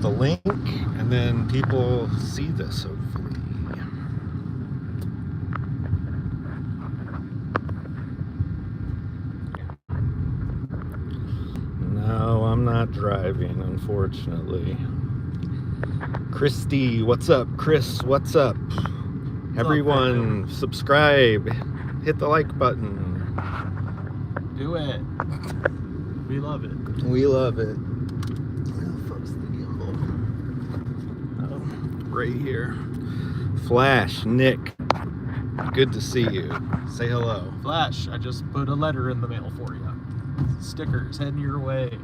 the link, and then people see this, hopefully. No, I'm not driving, unfortunately. Christy, what's up? Chris, what's up? Everyone, subscribe. Hit the like button. Do it. We love it. We love it. Where the fuck's the gimbal? Oh, right here. Flash, Nick. Good to see you. Say hello. Flash, I just put a letter in the mail for you. Stickers heading your way.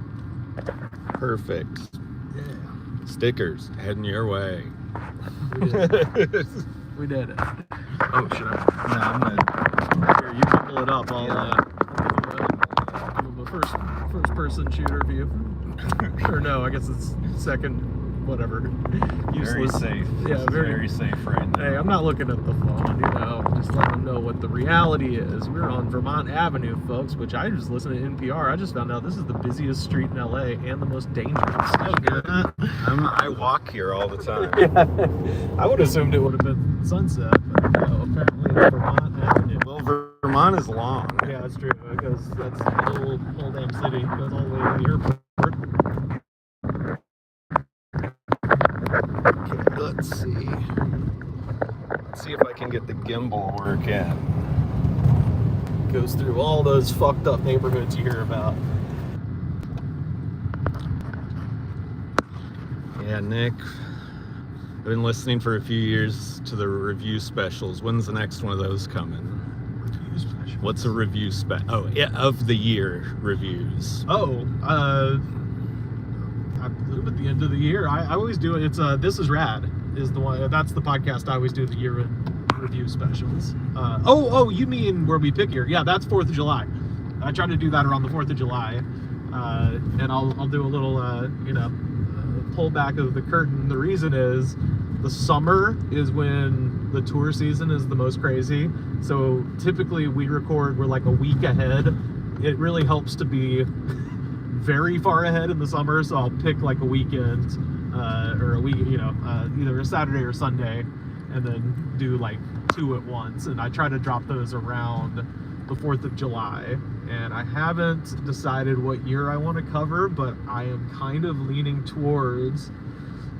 Perfect. Yeah. Stickers heading your way. We did it. We did it. Oh, should I? No, I'm gonna. Here, you can pull it up. I'll give him a first person shooter view. Or no, I guess it's second, whatever. Very safe. Yeah, very safe right now. Hey, I'm not looking at the phone, you know, just let them know what the reality is. We're on Vermont Avenue, folks, which I just listened to NPR. I just found out this is the busiest street in LA and the most dangerous. Oh, good. I walk here all the time. Yeah. I would have assumed it would have been Sunset, but no, apparently it's Vermont Avenue. Well, Vermont is long. Yeah, that's true, because that's the whole damn city. It goes all the way to the airport. Okay, let's see. Let's see if I can get the gimbal working. Goes through all those fucked up neighborhoods you hear about. Yeah, Nick. I've been listening for a few years to the review specials. When's the next one of those coming? Review specials? What's a review Oh, yeah, of the year reviews. Oh, I believe at the end of the year. I always do it. It's This Is Rad is the one. That's the podcast I always do the year in review specials. Oh, you mean where we pick here? Yeah, that's 4th of July. I try to do that around the 4th of July, and I'll do a little pull back of the curtain. The reason is the summer is when the tour season is the most crazy. So typically we're like a week ahead. It really helps to be very far ahead in the summer, so I'll pick like a weekend or a week, either a Saturday or Sunday, and then do like 2 at once. And I try to drop those around the 4th of July. And I haven't decided what year I want to cover, but I am kind of leaning towards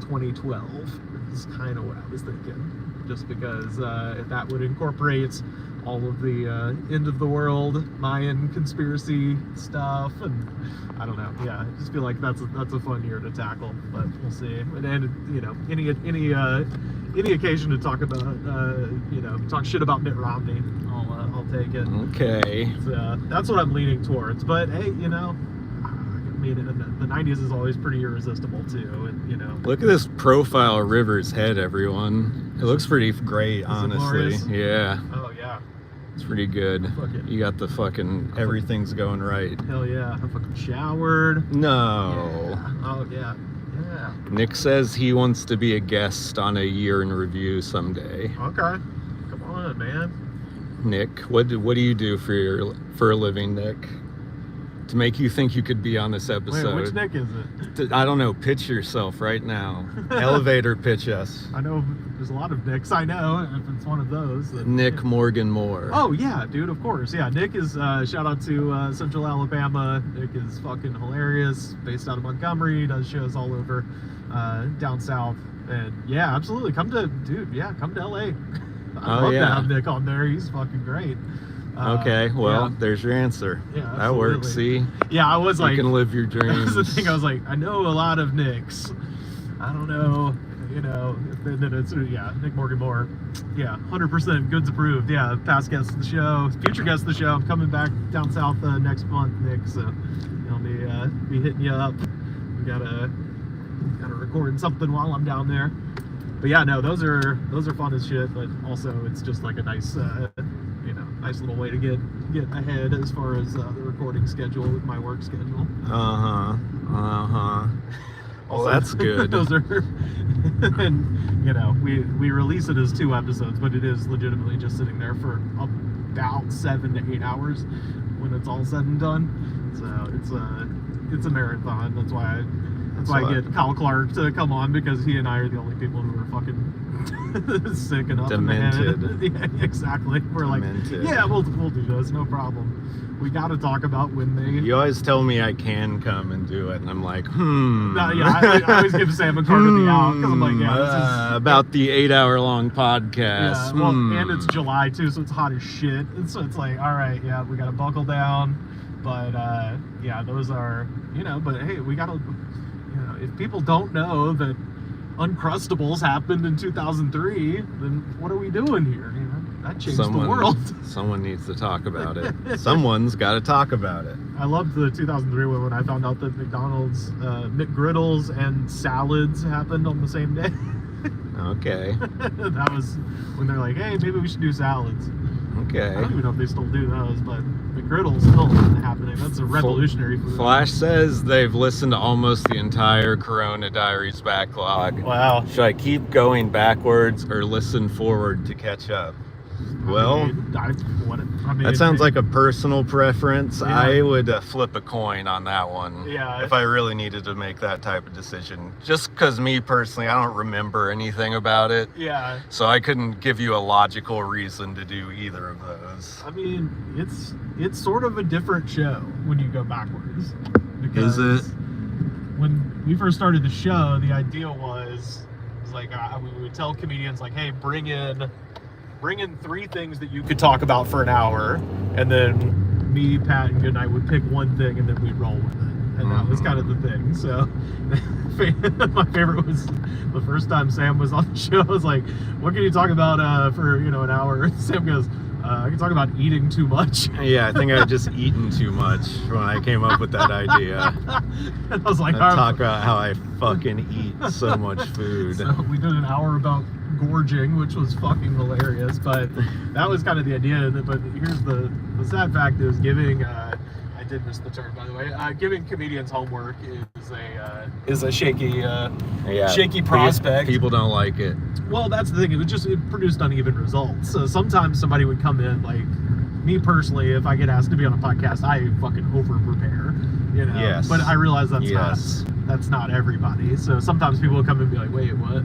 2012. Is kind of what I was thinking, just because that would incorporate all of the end of the world Mayan conspiracy stuff, and I don't know. Yeah, I just feel like that's a fun year to tackle, but we'll see. And any occasion to talk about talk shit about Mitt Romney, I'll take it. Okay. So, that's what I'm leaning towards. But hey, I mean, the 90s is always pretty irresistible too, and Look at this profile of River's head, everyone. It looks pretty great, honestly. Yeah. Oh yeah. It's pretty good. Fucking, you got the fucking everything's going right. Hell yeah. I fucking showered. No. Yeah. Oh yeah. Yeah. Nick says he wants to be a guest on a year in review someday. Okay. Come on, man. Nick, what do you do for a living, Nick? To make you think you could be on this episode. Wait, which Nick is it? I don't know. Pitch yourself right now. Elevator pitch us. I know there's a lot of Nicks. I know if it's one of those. Then, Nick Morgan Moore. Oh yeah, dude. Of course. Yeah. Nick is shout out to Central Alabama. Nick is fucking hilarious. Based out of Montgomery. Does shows all over down south. And yeah, absolutely. Come to LA. I'd love to have Nick on there. He's fucking great. Okay, well, there's your answer. Yeah, that works. See? Yeah, I was like, you can live your dreams. That's the thing. I was like, I know a lot of Nicks. I don't know, then it's Nick Morgan Moore. Yeah, 100% goods approved. Yeah, past guest of the show, future guest of the show. I'm coming back down south next month, Nick. So I'll be hitting you up. We gotta record something while I'm down there. But yeah, no, those are fun as shit. But also, it's just like a nice. Nice little way to get ahead as far as the recording schedule with my work schedule. Well, that's good. Those are, and we release it as 2 episodes, but it is legitimately just sitting there for about 7 to 8 hours when it's all said and done. So it's a marathon. That's why That's why I get Kyle Clark to come on, because he and I are the only people who are fucking sick enough demented. in the head. Yeah, exactly. We're Demented. like, yeah, we'll do this, no problem. We got to talk about when they. You always tell me I can come and do it, and I'm like, No, yeah, I always give Sam and Carter the out, because I'm like, yeah, this is about the 8-hour-long podcast. Yeah, well, and it's July too, so it's hot as shit. And so it's like, all right, yeah, we got to buckle down. But yeah, those are, but hey, we got to, if people don't know that Uncrustables happened in 2003, then what are we doing here? That changed the world. Someone needs to talk about it. Someone's got to talk about it. I loved the 2003 one when I found out that McDonald's McGriddles and salads happened on the same day. Okay. That was when they're like, hey, maybe we should do salads. Okay. I don't even know if they still do those, but McGriddle's still happening. That's a revolutionary food. Flash says they've listened to almost the entire Corona Diaries backlog. Wow. Should I keep going backwards or listen forward to catch up? Well, that sounds like a personal preference. Yeah. I would flip a coin on that one. Yeah. If I really needed to make that type of decision. Just because me personally, I don't remember anything about it. Yeah. So I couldn't give you a logical reason to do either of those. I mean, it's sort of a different show when you go backwards. Because Is it? when we first started the show, the idea was like we would tell comedians like, hey, bring in 3 things that you could talk about for an hour, and then me, Pat, and Goodnight would pick one thing, and then we'd roll with it. And that was kind of the thing. So my favorite was the first time Sam was on the show. I was like, what can you talk about for an hour? Sam goes, I can talk about eating too much. Yeah, I think I've just eaten too much when I came up with that idea. And I was like, Talk about how I fucking eat so much food. So we did an hour about gorging, which was fucking hilarious, but that was kind of the idea. But here's the sad fact is giving I did miss the term, by the way, giving comedians homework is a shaky shaky prospect. People don't like it. Well, that's the thing, it produced uneven results. So sometimes somebody would come in, like me personally, if I get asked to be on a podcast, I fucking over prepare, Yes. But I realize that's not everybody. So sometimes people will come and be like, wait, what?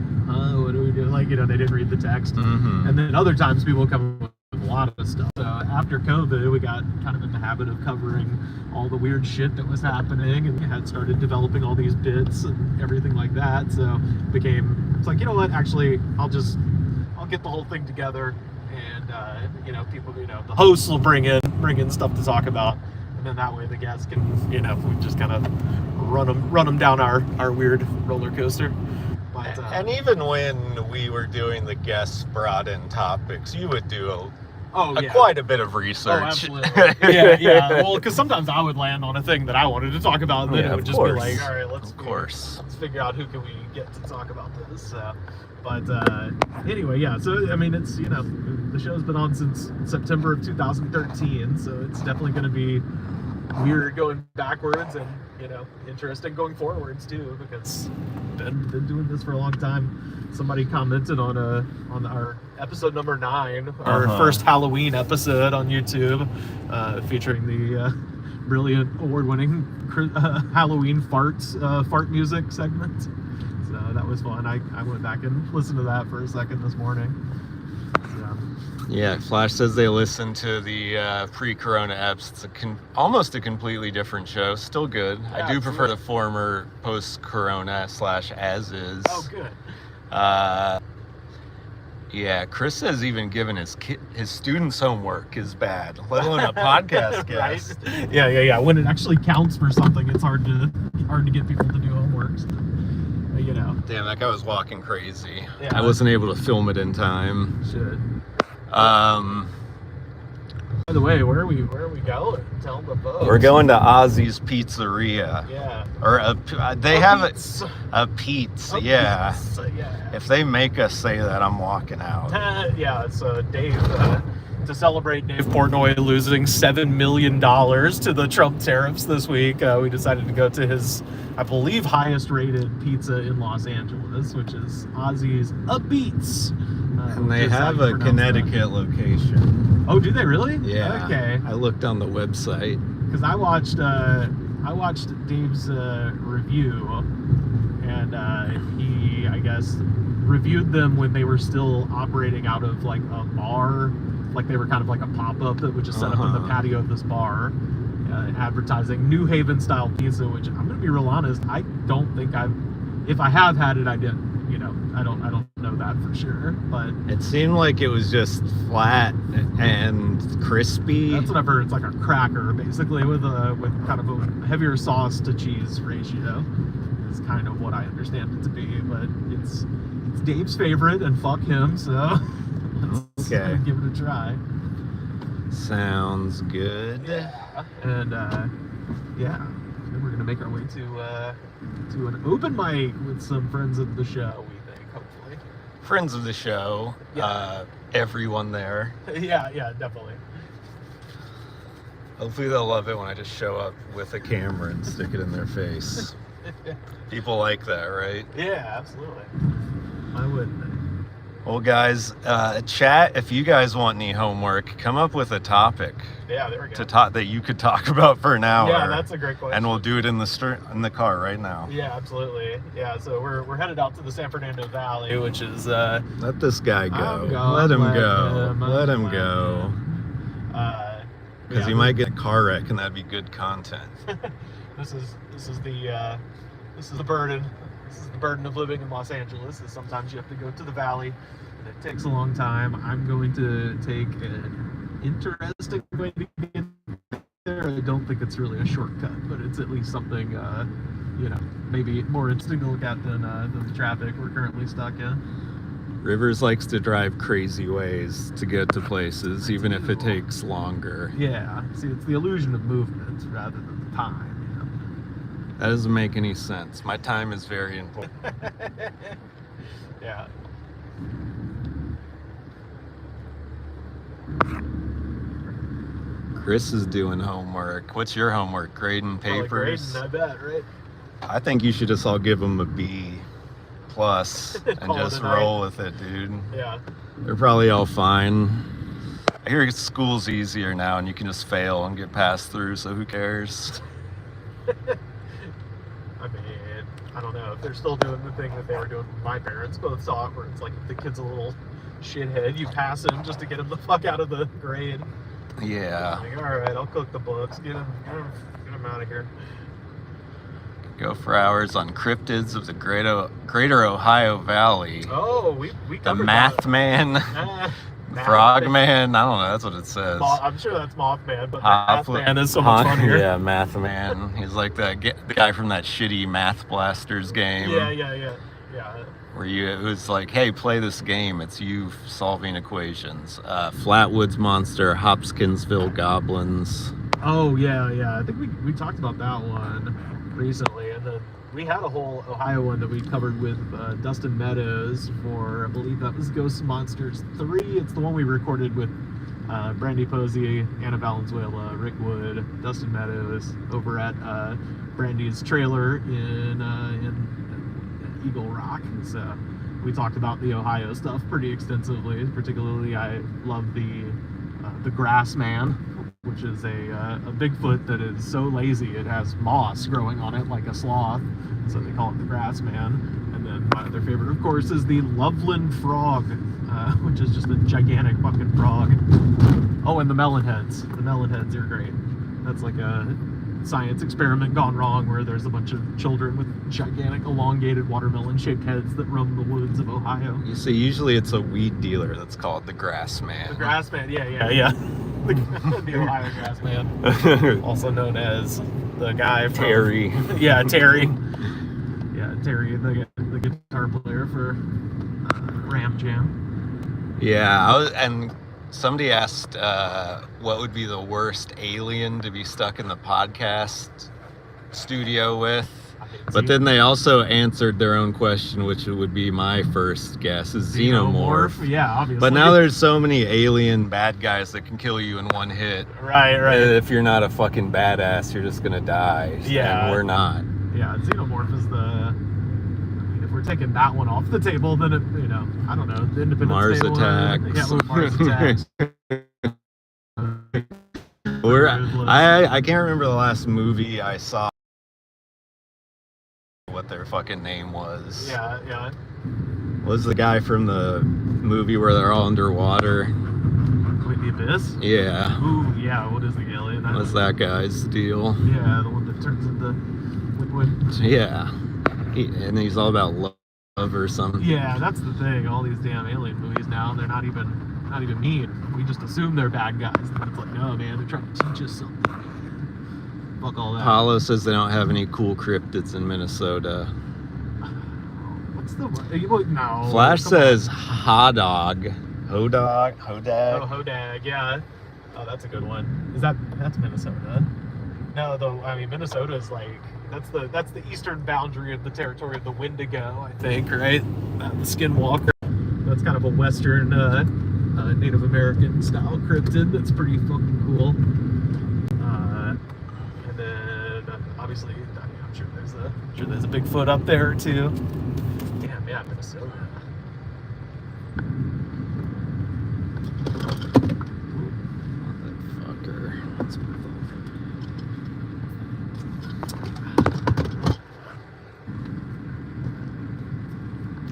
What do we do? Like, they didn't read the text. Mm-hmm. And then other times people will come with a lot of stuff. So after COVID, we got kind of in the habit of covering all the weird shit that was happening, and we had started developing all these bits and everything like that. So it's like, you know what, actually, I'll get the whole thing together, and people, the hosts will bring in stuff to talk about. And then that way the guests can, we just kind of run them down our weird roller coaster. But, and even when we were doing the guests brought in topics, you would do quite a bit of research. Oh, absolutely. yeah. Well, because sometimes I would land on a thing that I wanted to talk about, and then it would just be like, all right, let's figure out who can we get to talk about this. But anyway, yeah. So I mean, it's the show's been on since September of 2013, so it's definitely going to be weird going backwards and interesting going forwards too, because been doing this for a long time. Somebody commented on our episode number 9, our first Halloween episode on YouTube, featuring the brilliant award-winning Halloween fart music segment. So that was fun. I went back and listened to that for a second this morning. Yeah, Flash says they listened to the pre-Corona eps. It's almost a completely different show. Still good. Yeah, I do prefer the former post-Corona / as is. Oh, good. Yeah, Chris says even giving his students homework is bad, let alone a podcast guest. Right? Yeah. When it actually counts for something, it's hard to get people to do homework. So, Damn, that guy was walking crazy. Yeah. I wasn't able to film it in time. Should. By the way, where are we going? Tell the folks. We're going to Ozzy's Pizzeria. Yeah. Or they have a pizza. Yeah. Pizza, yeah. If they make us say that, I'm walking out. Yeah. So Dave, to celebrate Dave Portnoy losing $7 million to the Trump tariffs this week, we decided to go to his, I believe, highest rated pizza in Los Angeles, which is Ozzy's A Beats. And they have a Connecticut location. Oh, do they really? Yeah. Okay. I looked on the website. Because I watched Dave's review and he, I guess, reviewed them when they were still operating out of like a bar, like they were kind of like a pop-up that would just set up in the patio of this bar, advertising New Haven style pizza, which I'm gonna be real honest, I don't think if I have had it, I didn't. I don't know that for sure, but it seemed like it was just flat and crispy. That's what I've heard. It's like a cracker, basically, with kind of a heavier sauce to cheese ratio. Is kind of what I understand it to be. But it's Dave's favorite, and fuck him. So let's give it a try. Sounds good. Yeah. And then we're gonna make our way to an open mic with some friends of the show. We think, hopefully. Friends of the show. Yeah. Everyone there. Yeah, definitely. Hopefully they'll love it when I just show up with a camera and stick it in their face. People like that, right? Yeah, absolutely. Why wouldn't they? Well, guys, chat, if you guys want any homework, come up with a topic. Yeah, there we go. That you could talk about for an hour. Yeah, that's a great question. And we'll do it in the car right now. Yeah, absolutely. Yeah, so we're headed out to the San Fernando Valley, which is let this guy go. Let him go. Let him go. Because he might get a car wreck, and that'd be good content. This is the burden. This is the burden of living in Los Angeles. Is sometimes you have to go to the valley, and it takes a long time. I'm going to take an interesting way to get there. I don't think it's really a shortcut, but it's at least something, maybe more interesting to look at than the traffic we're currently stuck in. Rivers likes to drive crazy ways to get to places, even if it takes longer. Yeah, see, it's the illusion of movement rather than the time. That doesn't make any sense. My time is very important. Yeah. Chris is doing homework. What's your homework? Grading papers? Grading, I bet, right? I think you should just all give them a B plus and just roll with it, dude. Yeah. They're probably all fine. I hear school's easier now and you can just fail and get passed through, so who cares? I mean, I don't know if they're still doing the thing that they were doing when my parents both saw it, where it's like if the kid's a little shithead, you pass him just to get him the fuck out of the grade. Yeah. Like, all right, I'll cook the books. Get him out of here. Go for hours on cryptids of the Greater Ohio Valley. Oh, we the covered Math that. Man. Frogman, I don't know, that's what it says. I'm sure that's Mothman, but Mathman is so much funnier. Yeah, Mathman. He's like the guy from that shitty Math Blasters game. Yeah. Where it was like, hey, play this game. It's you solving equations. Flatwoods Monster, Hopkinsville Goblins. Oh, yeah. I think we talked about that one recently, and then we had a whole Ohio one that we covered with Dustin Meadows for, I believe that was Ghost Monsters 3. It's the one we recorded with Brandy Posey, Anna Valenzuela, Rick Wood, Dustin Meadows over at Brandy's trailer in Eagle Rock. So we talked about the Ohio stuff pretty extensively. Particularly, I love the Grass Man, which is a Bigfoot that is so lazy it has moss growing on it like a sloth, so they call it the Grass Man. And then my other favorite, of course, is the Loveland Frog, which is just a gigantic fucking frog. Oh, and the melon heads. The melon heads are great. That's like a science experiment gone wrong, where there's a bunch of children with gigantic elongated watermelon-shaped heads that roam the woods of Ohio. You see, usually it's a weed dealer that's called the Grass Man. The Grass Man, yeah. The Ohio Grass Man, also known as the guy from Terry. Yeah, Terry. Yeah, Terry, the guitar player for Ram Jam. Yeah, and somebody asked what would be the worst alien to be stuck in the podcast studio with. But then they also answered their own question, which would be my first guess, is Xenomorph. Yeah, obviously. But now there's so many alien bad guys that can kill you in one hit. Right. If you're not a fucking badass, you're just gonna die. Yeah. And we're not. Yeah, Xenomorph is if we're taking that one off the table, then it, I don't know, the Independence Mars Day Attacks. Mars Attacks. I can't remember the last movie I saw what their fucking name was. Yeah. Was the guy from the movie where they're all underwater? Wait, the Abyss? Yeah. Ooh, yeah. What is the alien? What's that guy's deal? Yeah, the one that turns into liquid. Yeah. And he's all about love or something. Yeah, that's the thing. All these damn alien movies now, they're not even mean. We just assume they're bad guys. And it's like, no, man, they're trying to teach us something. Fuck all that. Paulo says they don't have any cool cryptids in Minnesota. What's the word? No. Flash says Hodog. Hodag? Oh, Hodag, yeah. Oh, that's a good one. That's Minnesota? No, though. I mean, Minnesota is like that's the eastern boundary of the territory of the Wendigo, I think, right? The Skinwalker. That's kind of a western Native American style cryptid. That's pretty fucking cool. And then obviously, I'm sure there's a Bigfoot up there too. Damn, yeah, Minnesota.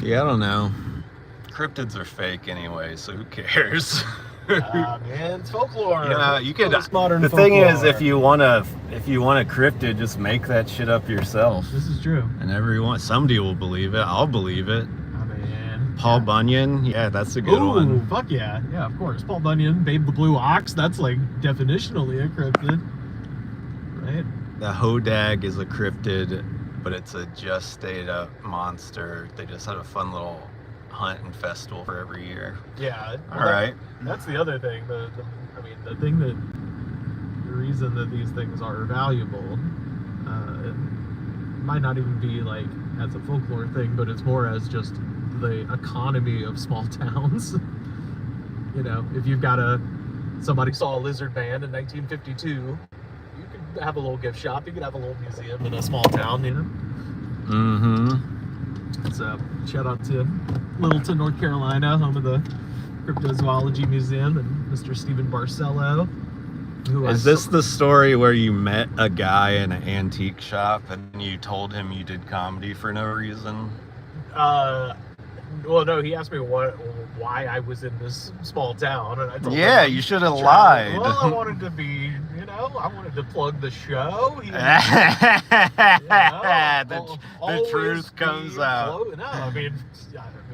Yeah, I don't know. Cryptids are fake anyway, so who cares? Man, it's folklore. Yeah, you could. Postmodern The folklore. thing is, if you want a cryptid, just make that shit up yourself. This is true. And somebody will believe it. I'll believe it. I mean, Paul Bunyan, yeah, that's a good one. Fuck yeah, of course. Paul Bunyan, Babe the Blue Ox. That's like definitionally a cryptid, right? The Hodag is a cryptid, but it's a just stayed up monster. They just had a fun little hunt and festival for every year. Yeah. All right. That's the other thing. The reason that these things are valuable might not even be like as a folklore thing, but it's more as just the economy of small towns. You know, if you've got somebody saw a lizard man in 1952, you could have a little gift shop. You could have a little museum in a small town. You know. Mm-hmm. So, shout out to Littleton, North Carolina, home of the Cryptozoology Museum, and Mr. Stephen Barcelo. Is this the story where you met a guy in an antique shop and you told him you did comedy for no reason? Well, no, he asked me why I was in this small town, and I told him, you should have lied. Well, I wanted to be, I wanted to plug the show. The truth comes out. No, I mean,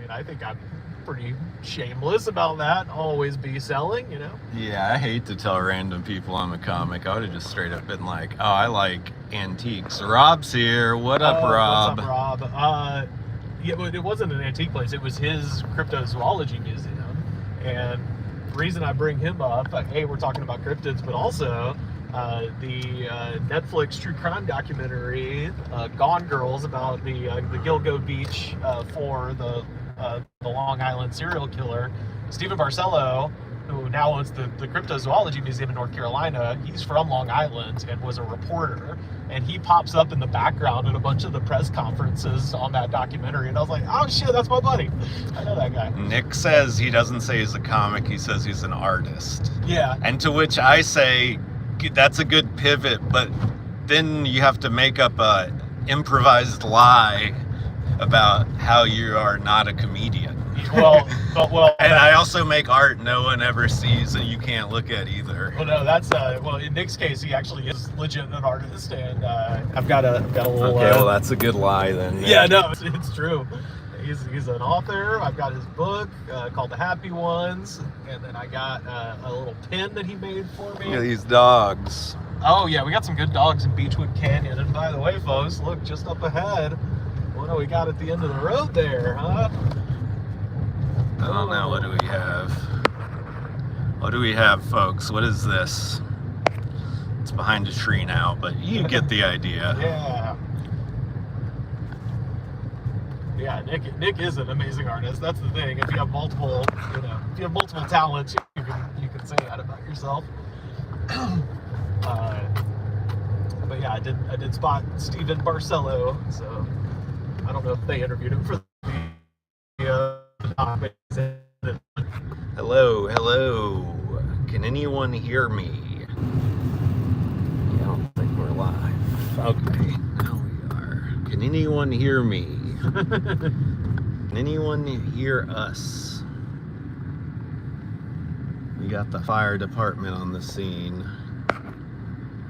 I think I'm pretty shameless about that. Always be selling, Yeah, I hate to tell random people I'm a comic. I would have just straight up been like, oh, I like antiques. Rob's here. What up, Rob? What's up, Rob? Yeah, but it wasn't an antique place. It was his cryptozoology museum. And the reason I bring him up, we're talking about cryptids, but also the Netflix true crime documentary, Gone Girls, about the Gilgo Beach for the Long Island serial killer, Stephen Barcelo, who now owns the Cryptozoology Museum in North Carolina. He's from Long Island and was a reporter. And he pops up in the background at a bunch of the press conferences on that documentary. And I was like, oh shit, that's my buddy. I know that guy. Nick says he doesn't say he's a comic, he says he's an artist. Yeah. And to which I say, that's a good pivot, but then you have to make up a improvised lie about how you are not a comedian. Well, and I also make art no one ever sees and you can't look at either. Well, no, that's in Nick's case, he actually is legit an artist, and I've got a little. Okay, well, that's a good lie then. Nick. Yeah, no, it's true. He's an author. I've got his book called The Happy Ones, and then I got a little pin that he made for me. Look at these dogs. Oh yeah, we got some good dogs in Beechwood Canyon. And by the way, folks, look just up ahead. What do we got at the end of the road there, huh? I don't know. What do we have? What do we have, folks? What is this? It's behind a tree now, but you get the idea. Yeah. Yeah, Nick is an amazing artist. That's the thing. If you have multiple, talents, you can say that about yourself. But yeah, I did spot Stephen Barcelo, so I don't know if they interviewed him for the Hello. Can anyone hear me? Yeah, I don't think we're live. Okay, now we are. Can Can anyone hear me? Can anyone hear us? We got the fire department on the scene.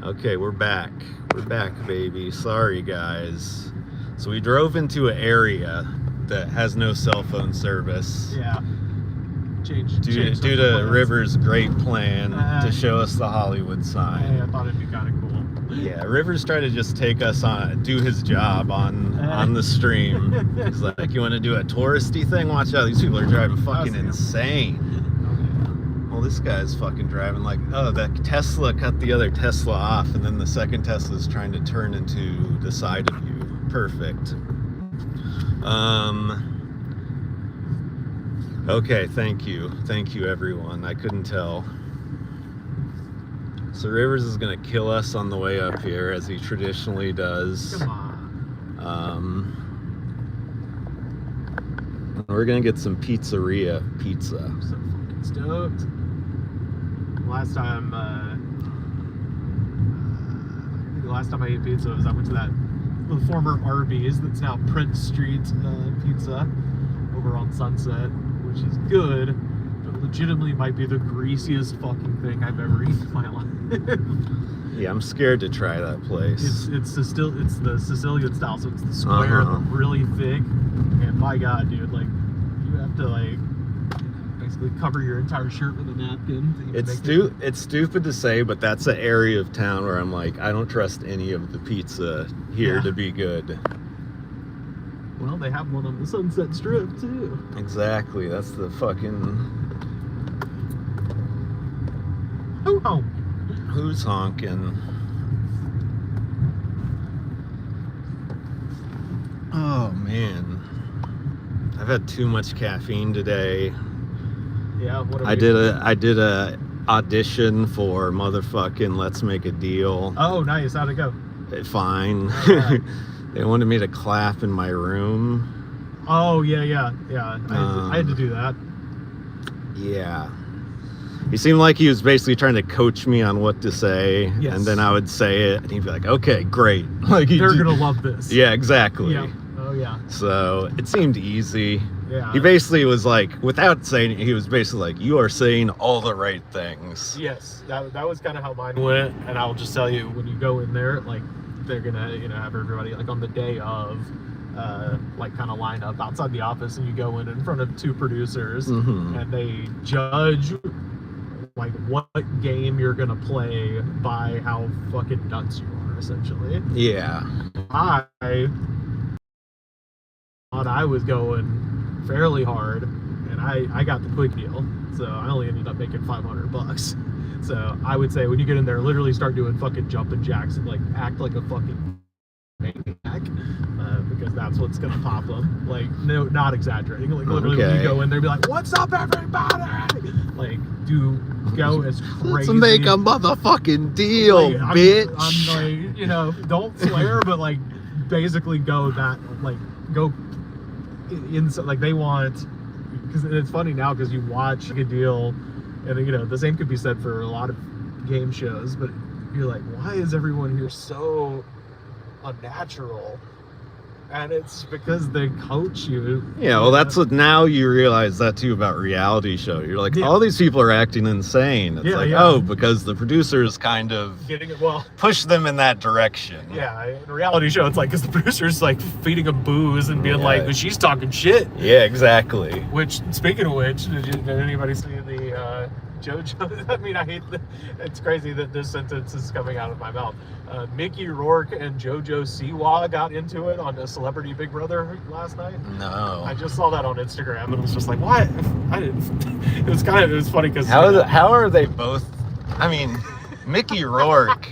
Okay, we're back. We're back, baby. Sorry, guys. So we drove into an area that has no cell phone service. Yeah. Due to River's great plan to show us the Hollywood sign. I thought it'd be kind of cool. Yeah, River's trying to just take us on, do his job on the stream. He's like, you want to do a touristy thing? Watch out, these people are driving fucking insane. Well, this guy's fucking driving like, oh, that Tesla cut the other Tesla off, and then the second Tesla's trying to turn into the side of you. Perfect. Okay, thank you everyone. I couldn't tell. So Rivers is gonna kill us on the way up here, as he traditionally does. Come on. We're gonna get some pizzeria pizza. I'm so fucking stoked. Last time I ate pizza was I went to the former Arby's that's now Prince Street Pizza over on Sunset, which is good, but legitimately might be the greasiest fucking thing I've ever eaten in my life. Yeah, I'm scared to try that place. It's the Sicilian style, so it's the square, but really thick. And my God, dude, like you have to like basically cover your entire shirt with a napkin. It's stupid to say, but that's an area of town where I'm like, I don't trust any of the pizza here to be good. Well, they have one on the Sunset Strip too. Exactly. That's the fucking. Ho. Who's honking? Oh man, I've had too much caffeine today. Yeah. I did a audition for motherfucking Let's Make a Deal. Oh, nice. How'd it go? Fine. Right. They wanted me to clap in my room. Oh yeah. I had to do that. Yeah. He seemed like he was basically trying to coach me on what to say, and then I would say it, and he'd be like, "Okay, great." Like they're gonna love this. Yeah, exactly. Yeah. Oh yeah. So it seemed easy. Yeah. He basically was like, without saying it, he was basically like, "You are saying all the right things." Yes, that was kind of how mine went, and I'll just tell you, when you go in there, like they're gonna have everybody like on the day of. Like kind of line up outside the office, and you go in front of two producers, and they judge like what game you're gonna play by how fucking nuts you are, essentially. Yeah. I thought I was going fairly hard, and I got the quick deal, so I only ended up making $500. So I would say when you get in there, literally start doing fucking jumping jacks and like act like a fucking maniac, because that's what's gonna pop them. Like, no, not exaggerating. Like literally, when you go in there, be like, "What's up, everybody?" Like, go as crazy. Let's make a motherfucking deal, like, bitch. I'm like, don't swear, but like, basically go inside. Like they want, because it's funny now because you watch a deal, and the same could be said for a lot of game shows, but you're like, why is everyone here so unnatural? And it's because they coach you. Yeah, well, that's what now you realize that too about reality show. You're like, all these people are acting insane. It's oh, because the producers kind of push them in that direction. Yeah, in a reality show, it's like because the producer's like feeding them booze and being like, but she's talking shit. Yeah, exactly. Which, speaking of which, did anybody see the JoJo? I mean, it's crazy that this sentence is coming out of my mouth. Mickey Rourke and JoJo Siwa got into it on a Celebrity Big Brother last night. No. I just saw that on Instagram and it was just like, what? It was funny because how are they both? I mean, Mickey Rourke.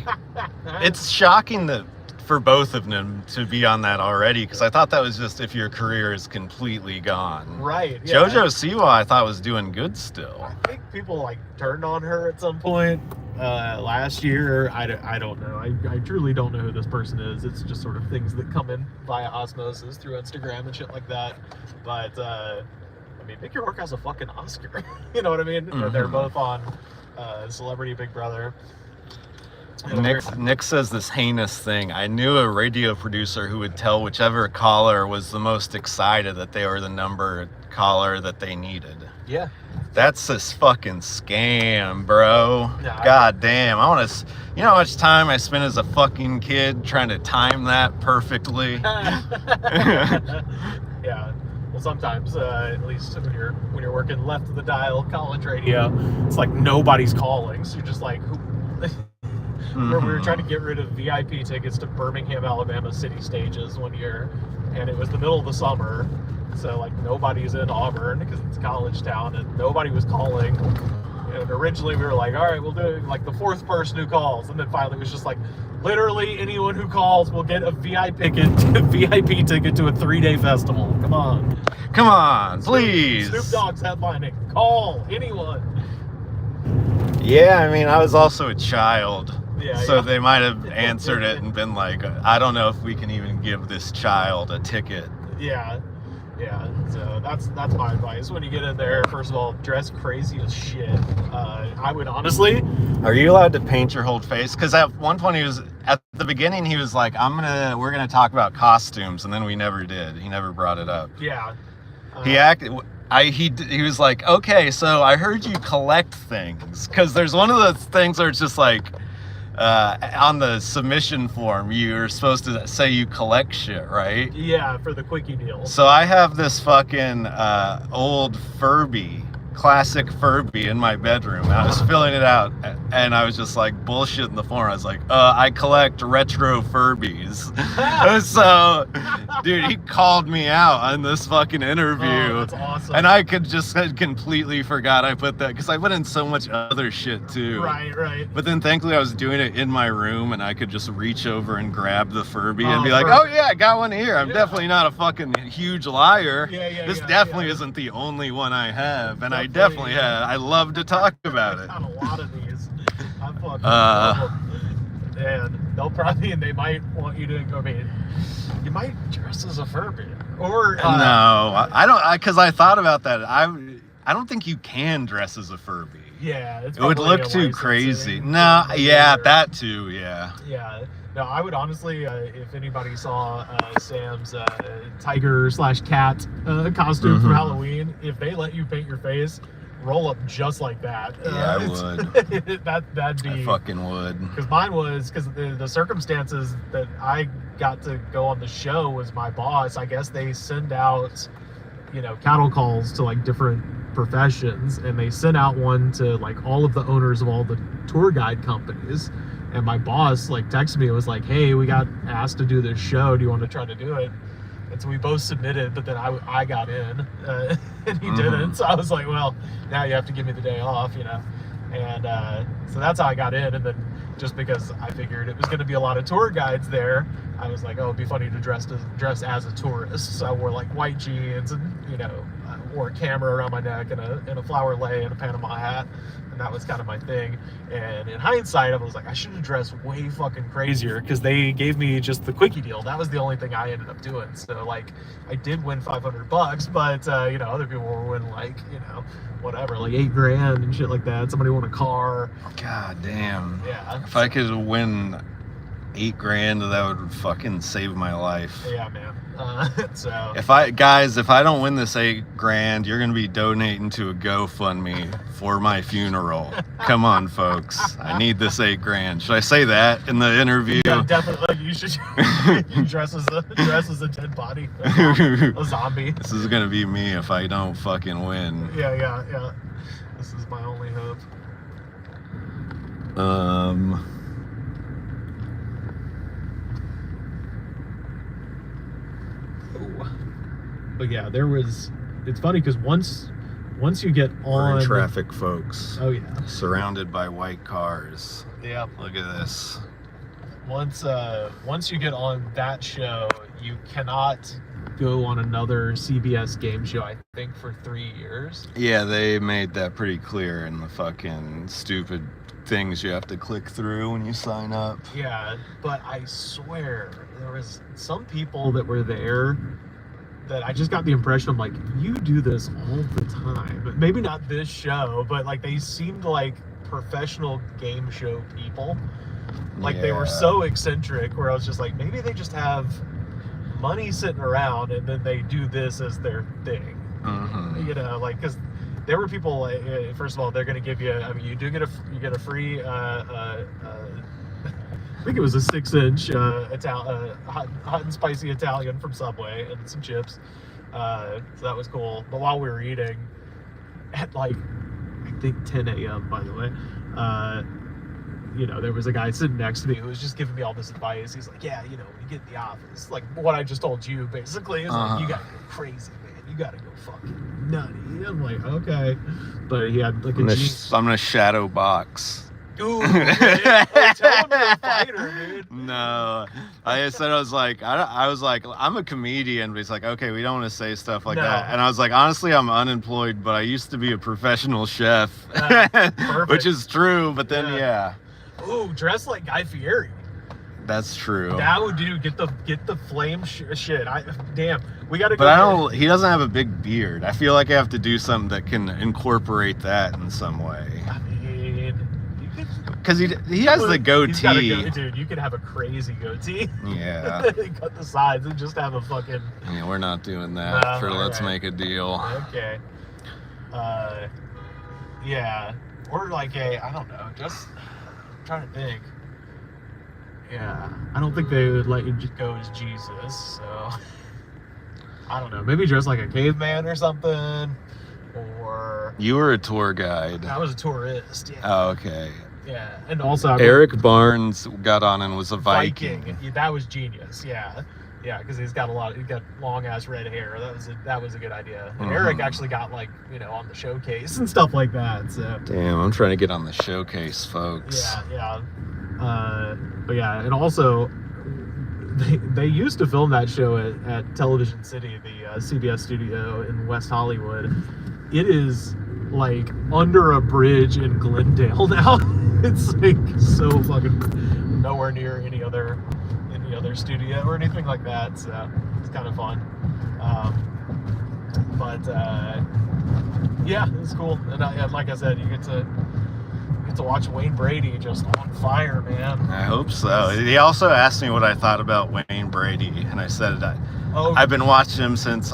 It's shocking that for both of them to be on that already, because I thought that was just if your career is completely gone. Right. Yeah. JoJo Siwa I thought was doing good still. I think people like turned on her at some point last year. I don't know. I truly don't know who this person is. It's just sort of things that come in via osmosis through Instagram and shit like that. But I mean, Mickey Rourke has a fucking Oscar. You know what I mean? They're both on Celebrity Big Brother. Nick says this heinous thing. I knew a radio producer who would tell whichever caller was the most excited that they were the number caller that they needed. Yeah. That's this fucking scam, bro. Yeah, God damn. I want to... You know how much time I spent as a fucking kid trying to time that perfectly? Yeah. Well, sometimes, at least when you're working left of the dial college radio, it's like nobody's calling. So you're just like... Where we were trying to get rid of VIP tickets to Birmingham, Alabama city stages one year, and it was the middle of the summer, so like nobody's in Auburn because it's college town, and nobody was calling. And originally we were like, all right, we'll do it like the fourth person who calls, and then finally it was just like, literally anyone who calls will get a VIP ticket to a 3-day festival. Come on, please. Snoop Dogg's headlining. Call anyone. Yeah, I mean, I was also a child. Yeah, so they might have answered it and been like, I don't know if we can even give this child a ticket. Yeah. So that's my advice. When you get in there, first of all, dress crazy as shit. I would honestly... Are you allowed to paint your whole face? Because at one point at the beginning, he was like, we're gonna talk about costumes, and then we never did. He never brought it up. Yeah. He was like, okay, so I heard you collect things. Because there's one of those things where it's just like, on the submission form, you're supposed to say you collect shit, right? Yeah, for the quickie deal. So I have this fucking old classic Furby in my bedroom. And I was filling it out, and I was just like bullshitting the form. I was like, I collect retro Furbies. So, dude, he called me out on this fucking interview. Oh, that's awesome. And I completely forgot I put that, because I put in so much other shit too. Right. But then thankfully I was doing it in my room, and I could just reach over and grab the Furby and be like, perfect. oh yeah, I got one here. I'm definitely not a fucking huge liar. This definitely isn't the only one I have. And I definitely have. I love to talk about it. I've got a lot of these. I fucking love them. And they might want you to, I mean, you might dress as a Furby. Or... no, I don't, because I thought about that. I don't think you can dress as a Furby. Yeah. It would look too crazy. No, yeah, that too, yeah. Yeah. No, I would honestly, if anybody saw Sam's tiger/cat costume for Halloween, if they let you paint your face, roll up just like that. Yeah, I would. That'd be... I fucking would. Because mine was, because the circumstances that I got to go on the show was my boss. I guess they send out, cattle calls to like different professions, and they sent out one to like all of the owners of all the tour guide companies. And my boss like texted me and was like, hey, we got asked to do this show. Do you want to try to do it? And so we both submitted, but then I got in and he didn't. So I was like, well, now you have to give me the day off, And so that's how I got in. And then just because I figured it was going to be a lot of tour guides there, I was like, oh, it'd be funny to dress as a tourist. So I wore like white jeans and, wore a camera around my neck and a flower lei and a Panama hat. And that was kind of my thing. And in hindsight, I was like, I should have dressed way fucking crazier, because they gave me just the quickie deal. That was the only thing I ended up doing. So like, I did win $500, but other people were winning like, whatever, like $8,000 and shit like that. Somebody won a car. God damn. Yeah. If I could win $8,000, that would fucking save my life. Yeah, man. So if I don't win this $8,000, you're gonna be donating to a GoFundMe for my funeral. Come on, folks. I need this $8,000. Should I say that in the interview? Yeah, definitely. You should. You dress as a dead body, a zombie. This is gonna be me if I don't fucking win. Yeah. This is my only hope. But yeah, it's funny because once you get on... We're in traffic, folks. Oh yeah. Surrounded by white cars. Yeah. Look at this. Once you get on that show, you cannot go on another CBS game show, I think, for 3 years. Yeah, they made that pretty clear in the fucking stupid things you have to click through when you sign up. Yeah, but I swear, there was some people that were there that I just got the impression of like, you do this all the time. Maybe not this show, but like they seemed like professional game show people. Like they were so eccentric where I was just like, maybe they just have money sitting around and then they do this as their thing. You know, like, because there were people like, first of all, they're going to give you, I mean, you get a free I think it was a 6-inch hot and spicy Italian from Subway and some chips. So that was cool. But while we were eating at like, I think 10 a.m. by the way, you know, there was a guy sitting next to me who was just giving me all this advice. He's like, yeah, you know, when you get in the office, like what I just told you, basically, is like, you gotta go crazy, man. You gotta go fucking nutty. I'm like, okay. But he had like I'm gonna shadow box. Ooh, man. Oh, tell him you're a fighter, dude. No, I said, I was like, I'm a comedian, but he's like, okay, we don't want to say stuff like that. And I was like, honestly, I'm unemployed, but I used to be a professional chef, which is true. But then, Ooh, dress like Guy Fieri. That's true. That would do. Get the flame shit. Damn, we gotta go. But he doesn't have a big beard. I feel like I have to do something that can incorporate that in some way. I mean, because he has the goatee. Dude, you could have a crazy goatee. Yeah. Cut the sides and just have a fucking. Yeah, we're not doing that. Let's make a deal. Okay. Yeah. Or like I don't know. Just I'm trying to think. Yeah, I don't think they would let you just go as Jesus, so I don't know. Maybe dress like a caveman or something, or... You were a tour guide. I was a tourist, yeah. Oh, okay. Yeah, and also... Eric Barnes got on and was a Viking. Yeah, that was genius, yeah. Yeah, because he's got long-ass red hair. That was a good idea. And Eric actually got, like, you know, on the showcase and stuff like that, so... Damn, I'm trying to get on the showcase, folks. Yeah. But yeah, and also they used to film that show at Television City, the CBS studio in West Hollywood. It is like under a bridge in Glendale now. It's like so fucking nowhere near any other studio or anything like that. So it's kind of fun. Yeah, it's cool. And like I said, you get to watch Wayne Brady just on fire, man. I hope so. He also asked me what I thought about Wayne Brady, and I said I've been watching him since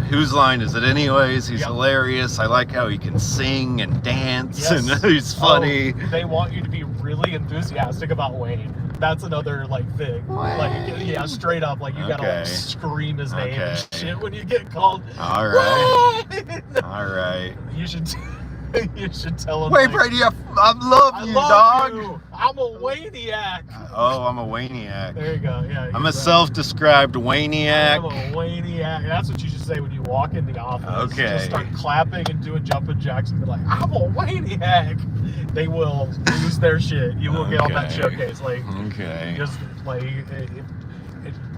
Whose Line Is It Anyways? He's hilarious. I like how he can sing and dance, and he's funny. They want you to be really enthusiastic about Wayne. That's another like thing. Like straight up, like you gotta like scream his name and shit when you get called. All right. All right. You should tell him. Wait, Brady, I love you, dog. You. I'm a Wayniac. Oh, I'm a Wayniac. There you go. Yeah. I'm a self-described Wayniac. I'm a Wayniac. That's what you should say when you walk in the office. Okay. Just start clapping and doing jumping jacks and be like, I'm a Wayniac. They will lose their shit. You will get on that showcase. Like, just like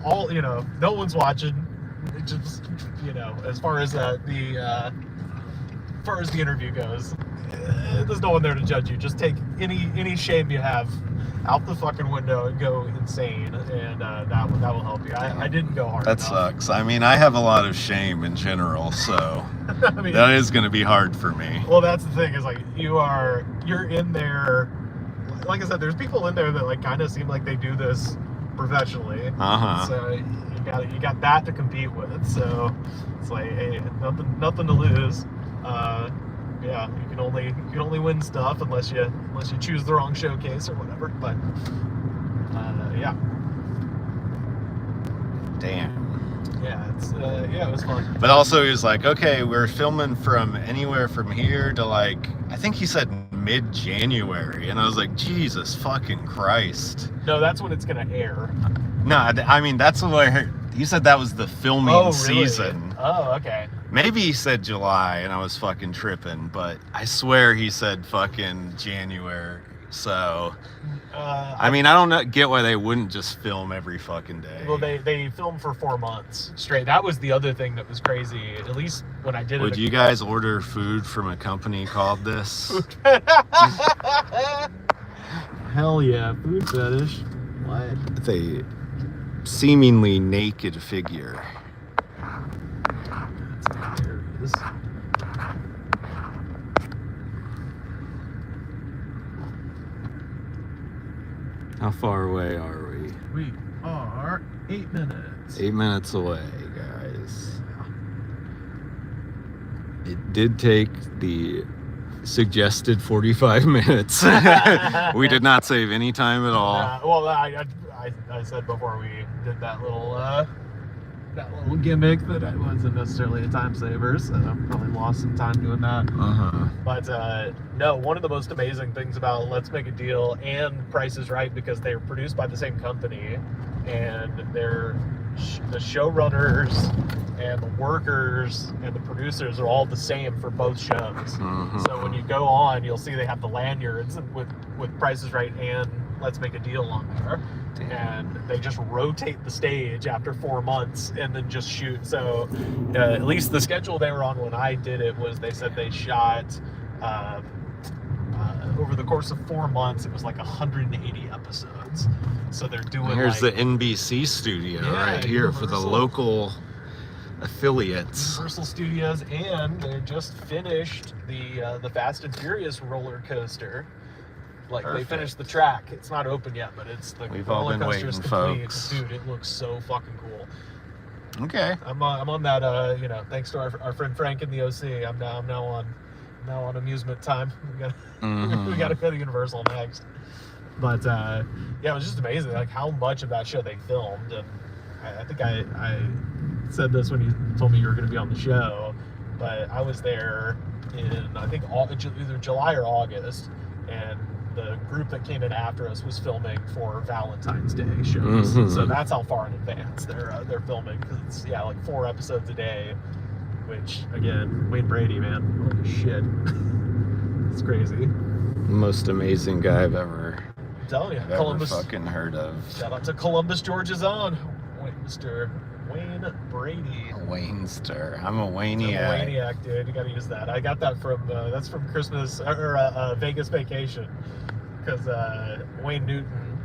all, you know, no one's watching. It just, you know, as far as the interview goes, there's no one there to judge you. Just take any shame you have out the fucking window and go insane, and that will help you. I didn't go hard enough. Sucks. I mean, I have a lot of shame in general, so I mean, that is going to be hard for me. Well, that's the thing, is like you're in there. Like I said, there's people in there that like kind of seem like they do this professionally. So you got that to compete with. So it's like, hey, nothing to lose. Yeah, you can only win stuff unless you choose the wrong showcase or whatever. But yeah. Damn. Yeah, it was fun. But also he was like, okay, we're filming from anywhere from here to like, I think he said mid-January, and I was like, Jesus fucking Christ. No, that's when it's gonna air. No, I mean that's what I heard. He said that was the filming season. Oh, okay. Maybe he said July and I was fucking tripping, but I swear he said fucking January. So, I mean, I don't get why they wouldn't just film every fucking day. Well, they filmed for 4 months straight. That was the other thing that was crazy, at least when I did it. Would you guys order food from a company called this? Hell yeah, food fetish. What? It's a seemingly naked figure. That's hilarious. How far away are we? We are 8 minutes. 8 minutes away, guys. It did take the suggested 45 minutes. We did not save any time at all. Well, I said before we did that little gimmick that it wasn't necessarily a time saver, so I probably lost some time doing that. But no, one of the most amazing things about Let's Make a Deal and Price is Right, because they're produced by the same company, and they're the showrunners and the workers and the producers are all the same for both shows. So when you go on, you'll see they have the lanyards with Price is Right and Let's Make a Deal on there. And they just rotate the stage after 4 months and then just shoot. So at least the schedule they were on when I did it was, they said they shot over the course of 4 months, it was like 180 episodes. So they're doing Here's the NBC studio right here for the local affiliates. Universal Studios, and they just finished the Fast and Furious roller coaster. Like, Perfect. they finished the track. It's not open yet, but it's the We've all roller been coaster is waiting, complete. folks. Dude, it looks so fucking cool. Okay. I'm on that. Thanks to our friend Frank in the OC. I'm now on amusement time. We got to go to Universal next. But yeah, it was just amazing, like how much of that show they filmed. And I think I said this when you told me you were going to be on the show, but I was there in, I think, either July or August, and the group that came in after us was filming for Valentine's Day shows. So that's how far in advance they're filming, because it's like 4 episodes a day, which, again, Wayne Brady, man, holy shit. It's crazy. Most amazing guy I've ever fucking heard of. Shout out to Columbus, Georgia's own Mr. Wayne Brady. Waynester. I'm a Wayniac. I'm a Wayniac, dude. You gotta use that. I got that from that's from Christmas or Vegas Vacation, because Wayne Newton,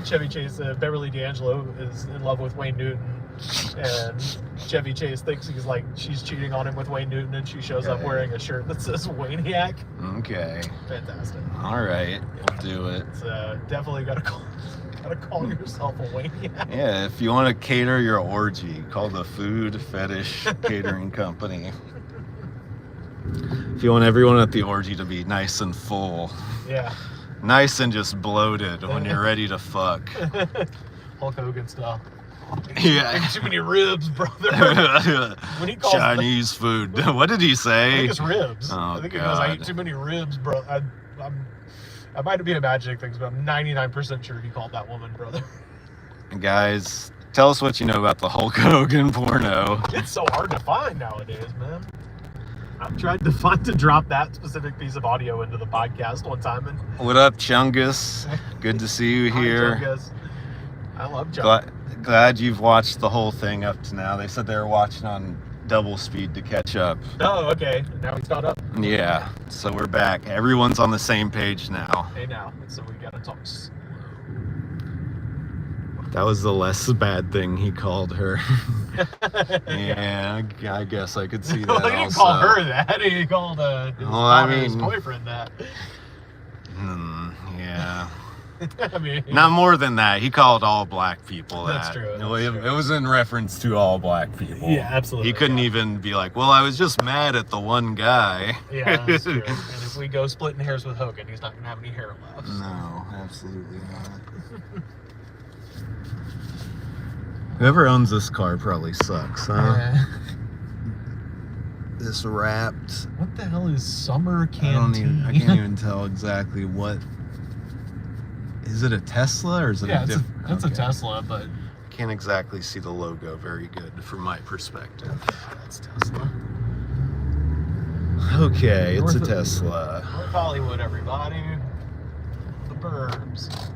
Chevy Chase, Beverly D'Angelo is in love with Wayne Newton, and Chevy Chase thinks she's cheating on him with Wayne Newton, and she shows up wearing a shirt that says Wayniac. Okay. Fantastic. All right, we'll do it. It's definitely gotta call yourself a Wayniac. Yeah, if you want to cater your orgy, call the Food Fetish Catering Company. If you want everyone at the orgy to be nice and full. Yeah. Nice and just bloated when you're ready to fuck. Hulk Hogan style. Yeah. Too many ribs, brother. When he calls Chinese food. What did he say? I think it's ribs. Oh, I think he goes, I ate too many ribs, bro. I might be imagining things, but I'm 99% sure he called that woman brother. Guys, tell us what you know about the Hulk Hogan porno. It's so hard to find nowadays, man. I've tried to drop that specific piece of audio into the podcast one time. And What up, Chungus? Good to see you here. Hi, Chungus. I love Chungus. Glad you've watched the whole thing up to now. They said they were watching on double speed to catch up. Oh, okay. Now he's caught up. Yeah, so we're back. Everyone's on the same page now. Hey, now. So we gotta talk slow. That was the less bad thing he called her. Yeah, I guess I could see that. Well, he didn't call her that. He called his boyfriend that. Yeah. I mean, Not more than that. He called all black people that. That's true. It was in reference to all black people. Yeah, absolutely. He couldn't even be like, well, I was just mad at the one guy. Yeah, that's true. And if we go splitting hairs with Hogan, he's not going to have any hair left. So. No, absolutely not. Whoever owns this car probably sucks, huh? Yeah. This wrapped. What the hell is Summer Canteen? I can't even tell exactly what. Is it a Tesla or is it a different? It's a Tesla, but Can't exactly see the logo very good from my perspective. that's Tesla. Okay, it's a Tesla. North Hollywood, everybody. The burbs.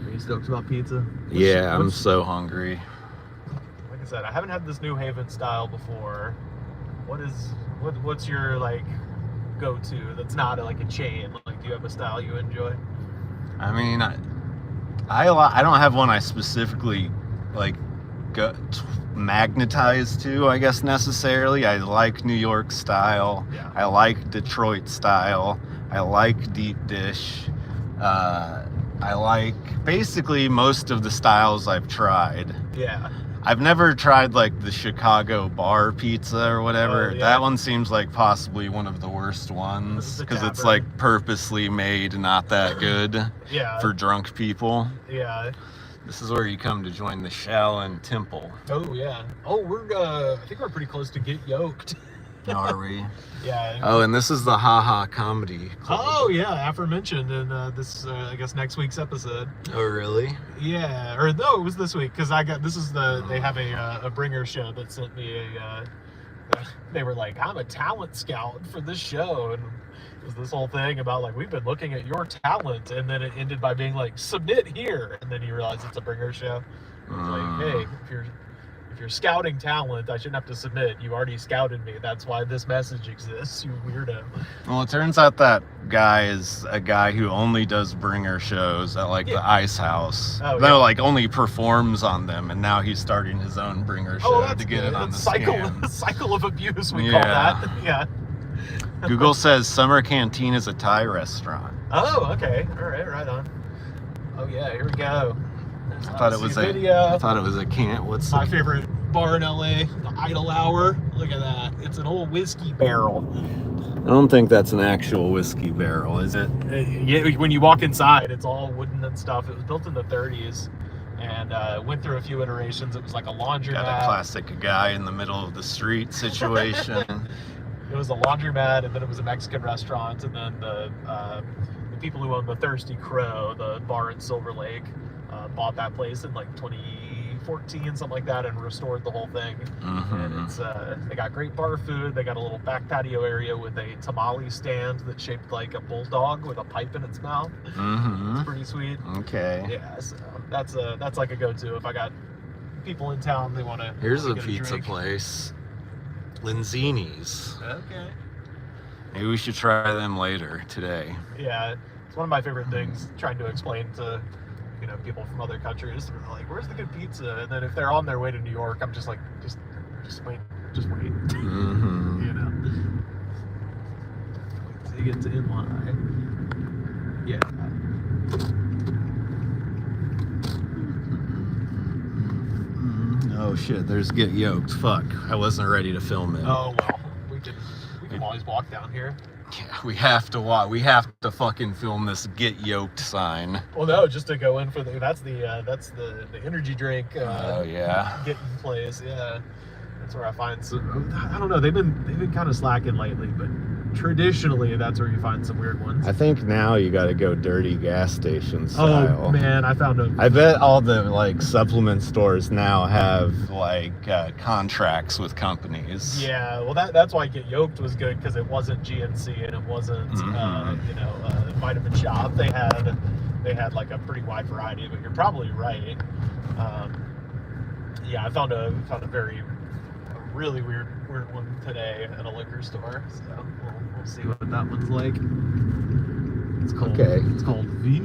Are you stoked about pizza? Yeah, I'm so hungry. Like I said, I haven't had this New Haven style before. What's your like go-to that's not like a chain? Like, do you have a style you enjoy? I mean, I don't have one I specifically like magnetized to, I guess, necessarily. I like New York style. Yeah. I like Detroit style. I like deep dish. I like basically most of the styles I've tried. Yeah. I've never tried like the Chicago bar pizza or whatever. Oh, yeah. That one seems like possibly one of the worst ones The because it's tavern. like purposely made not that good Yeah. for drunk people. Yeah. This is where you come to join the Shaolin Temple. Oh yeah. Oh, I think we're pretty close to Get Yoked. Are we? Yeah. Oh, and this is the Haha Comedy Club. Oh yeah, aforementioned in this I guess next week's episode. Oh, really? Yeah, or no, it was this week because they have a bringer show that sent me they were like, I'm a talent scout for this show, and it was this whole thing about like, we've been looking at your talent, and then it ended by being like, submit here, and then you realize it's a bringer show. It's like, hey, if you're scouting talent, I shouldn't have to submit. You already scouted me. That's why this message exists, you weirdo. Well, it turns out that guy is a guy who only does bringer shows at like the Ice House. Oh, no, yeah. like only performs on them, and now he's starting his own bringer show to get it on the scan. Cycle of abuse, we call that. Yeah. Google says Summer Canteen is a Thai restaurant. Oh, okay. All right, right on. Oh yeah, here we go. I thought it was a can't. What's my favorite bar in LA, the Idle Hour. Look at that. It's an old whiskey barrel. I don't think that's an actual whiskey barrel, is it? Yeah, when you walk inside, it's all wooden and stuff. It was built in the 30s and went through a few iterations. It was like a laundromat. Got a classic guy in the middle of the street situation. It was a laundromat, and then it was a Mexican restaurant, and then the people who owned the Thirsty Crow, the bar in Silver Lake, bought that place in like 2014, something like that, and restored the whole thing. Mm-hmm. And it's they got great bar food. They got a little back patio area with a tamale stand that's shaped like a bulldog with a pipe in its mouth. Mm-hmm. It's pretty sweet. Okay. Yeah, so that's like a go-to if I got people in town they want to. Here's a pizza place, Linzini's. Okay. Maybe we should try them later today. Yeah, it's one of my favorite things, trying to explain to people from other countries. They're like, where's the good pizza? And then if they're on their way to New York, I'm just like, just wait. Mm-hmm. You know. Wait till you get to inline. Yeah. Oh shit, there's Get Yoked. Fuck, I wasn't ready to film it. Oh well, we can always walk down here. Yeah, we have to walk. We have to fucking film this Get Yoked sign. Well, no, just to go in for that's the energy drink. Oh yeah. Getting place, yeah. That's where I find some. I don't know. They've been kind of slacking lately, but traditionally that's where you find some weird ones. I think now you got to go dirty gas station style. Oh man, I found a. I bet all the like supplement stores now have like contracts with companies. Yeah, well that's why Get Yoked was good, because it wasn't GNC and it wasn't Vitamin Shop. They had like a pretty wide variety, but you're probably right. Yeah, I found a really weird one today at a liquor store, so we'll see what that one's like. It's called It's called View.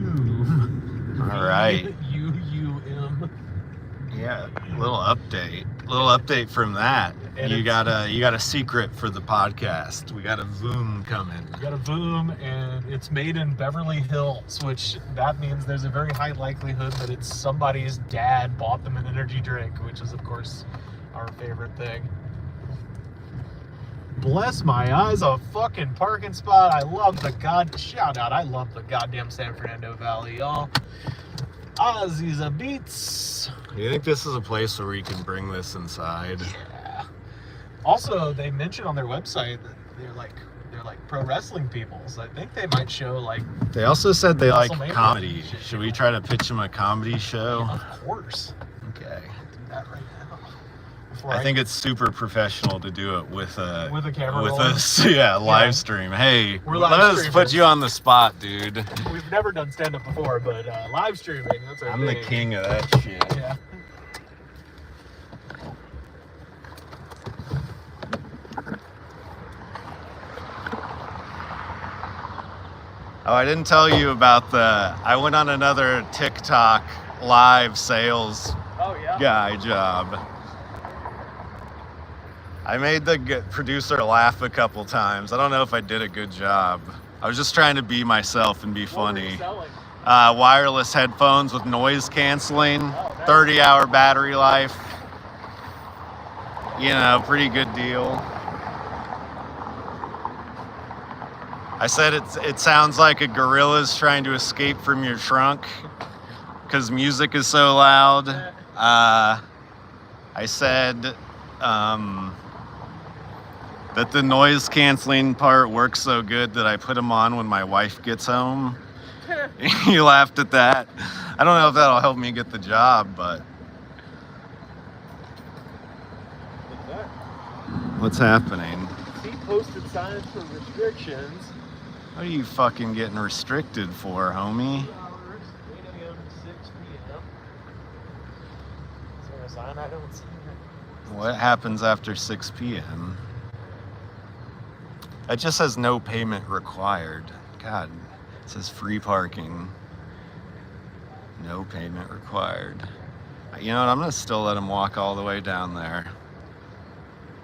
All right. UUM. Yeah, little update from that. And you got a secret for the podcast. We got a Voom coming. We got a Voom, and it's made in Beverly Hills, which that means there's a very high likelihood that it's somebody's dad bought them an energy drink, which is of course our favorite thing. Bless my eyes, a fucking parking spot. I love the goddamn San Fernando Valley, y'all. Ozzy's a beats. Do you think this is a place where we can bring this inside? Yeah. Also, they mentioned on their website that they're like pro wrestling people, so I think they might show like. They also said they like WrestleMania comedy. Should we try to pitch them a comedy show? Yeah, of course. Okay. Do that right now. I think it's super professional to do it with a camera with rolling. live stream. Hey, We're let live us put streamers. you on the spot, dude. We've never done stand-up before, but live streaming, that's our I'm the thing. king of that shit. Yeah. Oh, I didn't tell you about I went on another TikTok live sales Oh, yeah? guy job. I made the producer laugh a couple times. I don't know if I did a good job. I was just trying to be myself and be funny. Wireless headphones with noise canceling, 30-hour battery life. You know, pretty good deal. I said it sounds like a gorilla's trying to escape from your trunk because music is so loud. I said that the noise canceling part works so good that I put them on when my wife gets home. You laughed at that. I don't know if that'll help me get the job, but what's happening? He posted signs for restrictions. What are you fucking getting restricted for, homie? 2 hours, 8 a.m. to 6 p.m. Is there a sign I don't see? What happens after 6 p.m.? It just says no payment required. God, it says free parking. No payment required. You know what? I'm going to still let him walk all the way down there.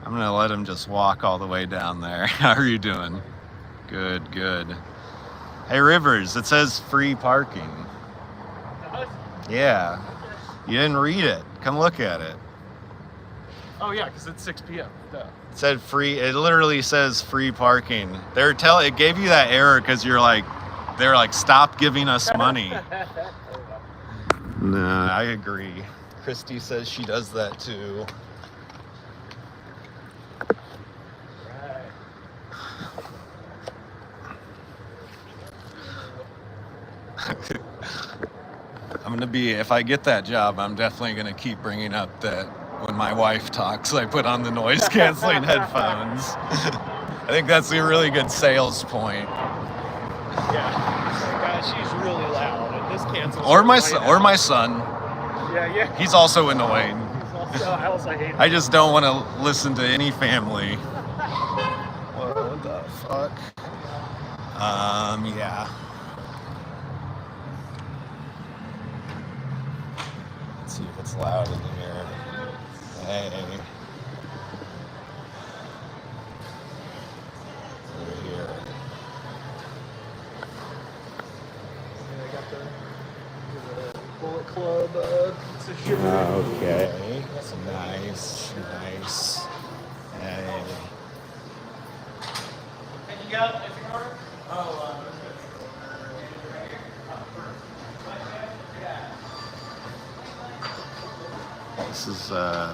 I'm going to let him just walk all the way down there. How are you doing? Good, good. Hey, Rivers, it says free parking. Yeah. You didn't read it. Come look at it. Oh, yeah, because it's 6 p.m. Duh. It said free. It literally says free parking. It gave you that error because they're like, stop giving us money. Nah, I agree. Christy says she does that too. If I get that job, I'm definitely gonna keep bringing up that when my wife talks, I put on the noise canceling headphones. I think that's a really good sales point. Yeah, she's really loud, and this cancels. Or my son. Yeah. He's also annoying. I also hate him. I just don't want to listen to any family. What the fuck? Yeah. Let's see if it's loud in here. Hey. Over here. I got the Bullet Club pizza shirt. Okay. That's nice. Hey. And you got a order? Oh, This is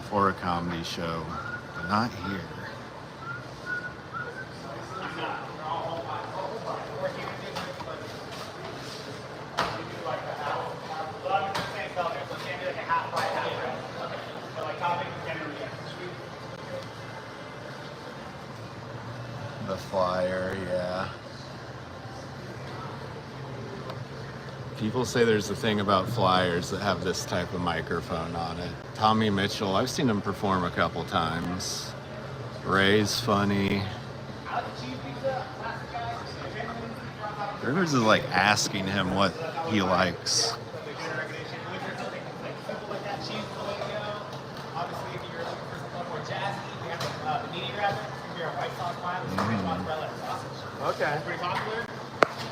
for a comedy show, but not here. The flyer, yeah. People say there's a thing about flyers that have this type of microphone on it. Tommy Mitchell, I've seen him perform a couple times. Ray's funny. Rivers is like asking him what he likes. okay. Pretty popular.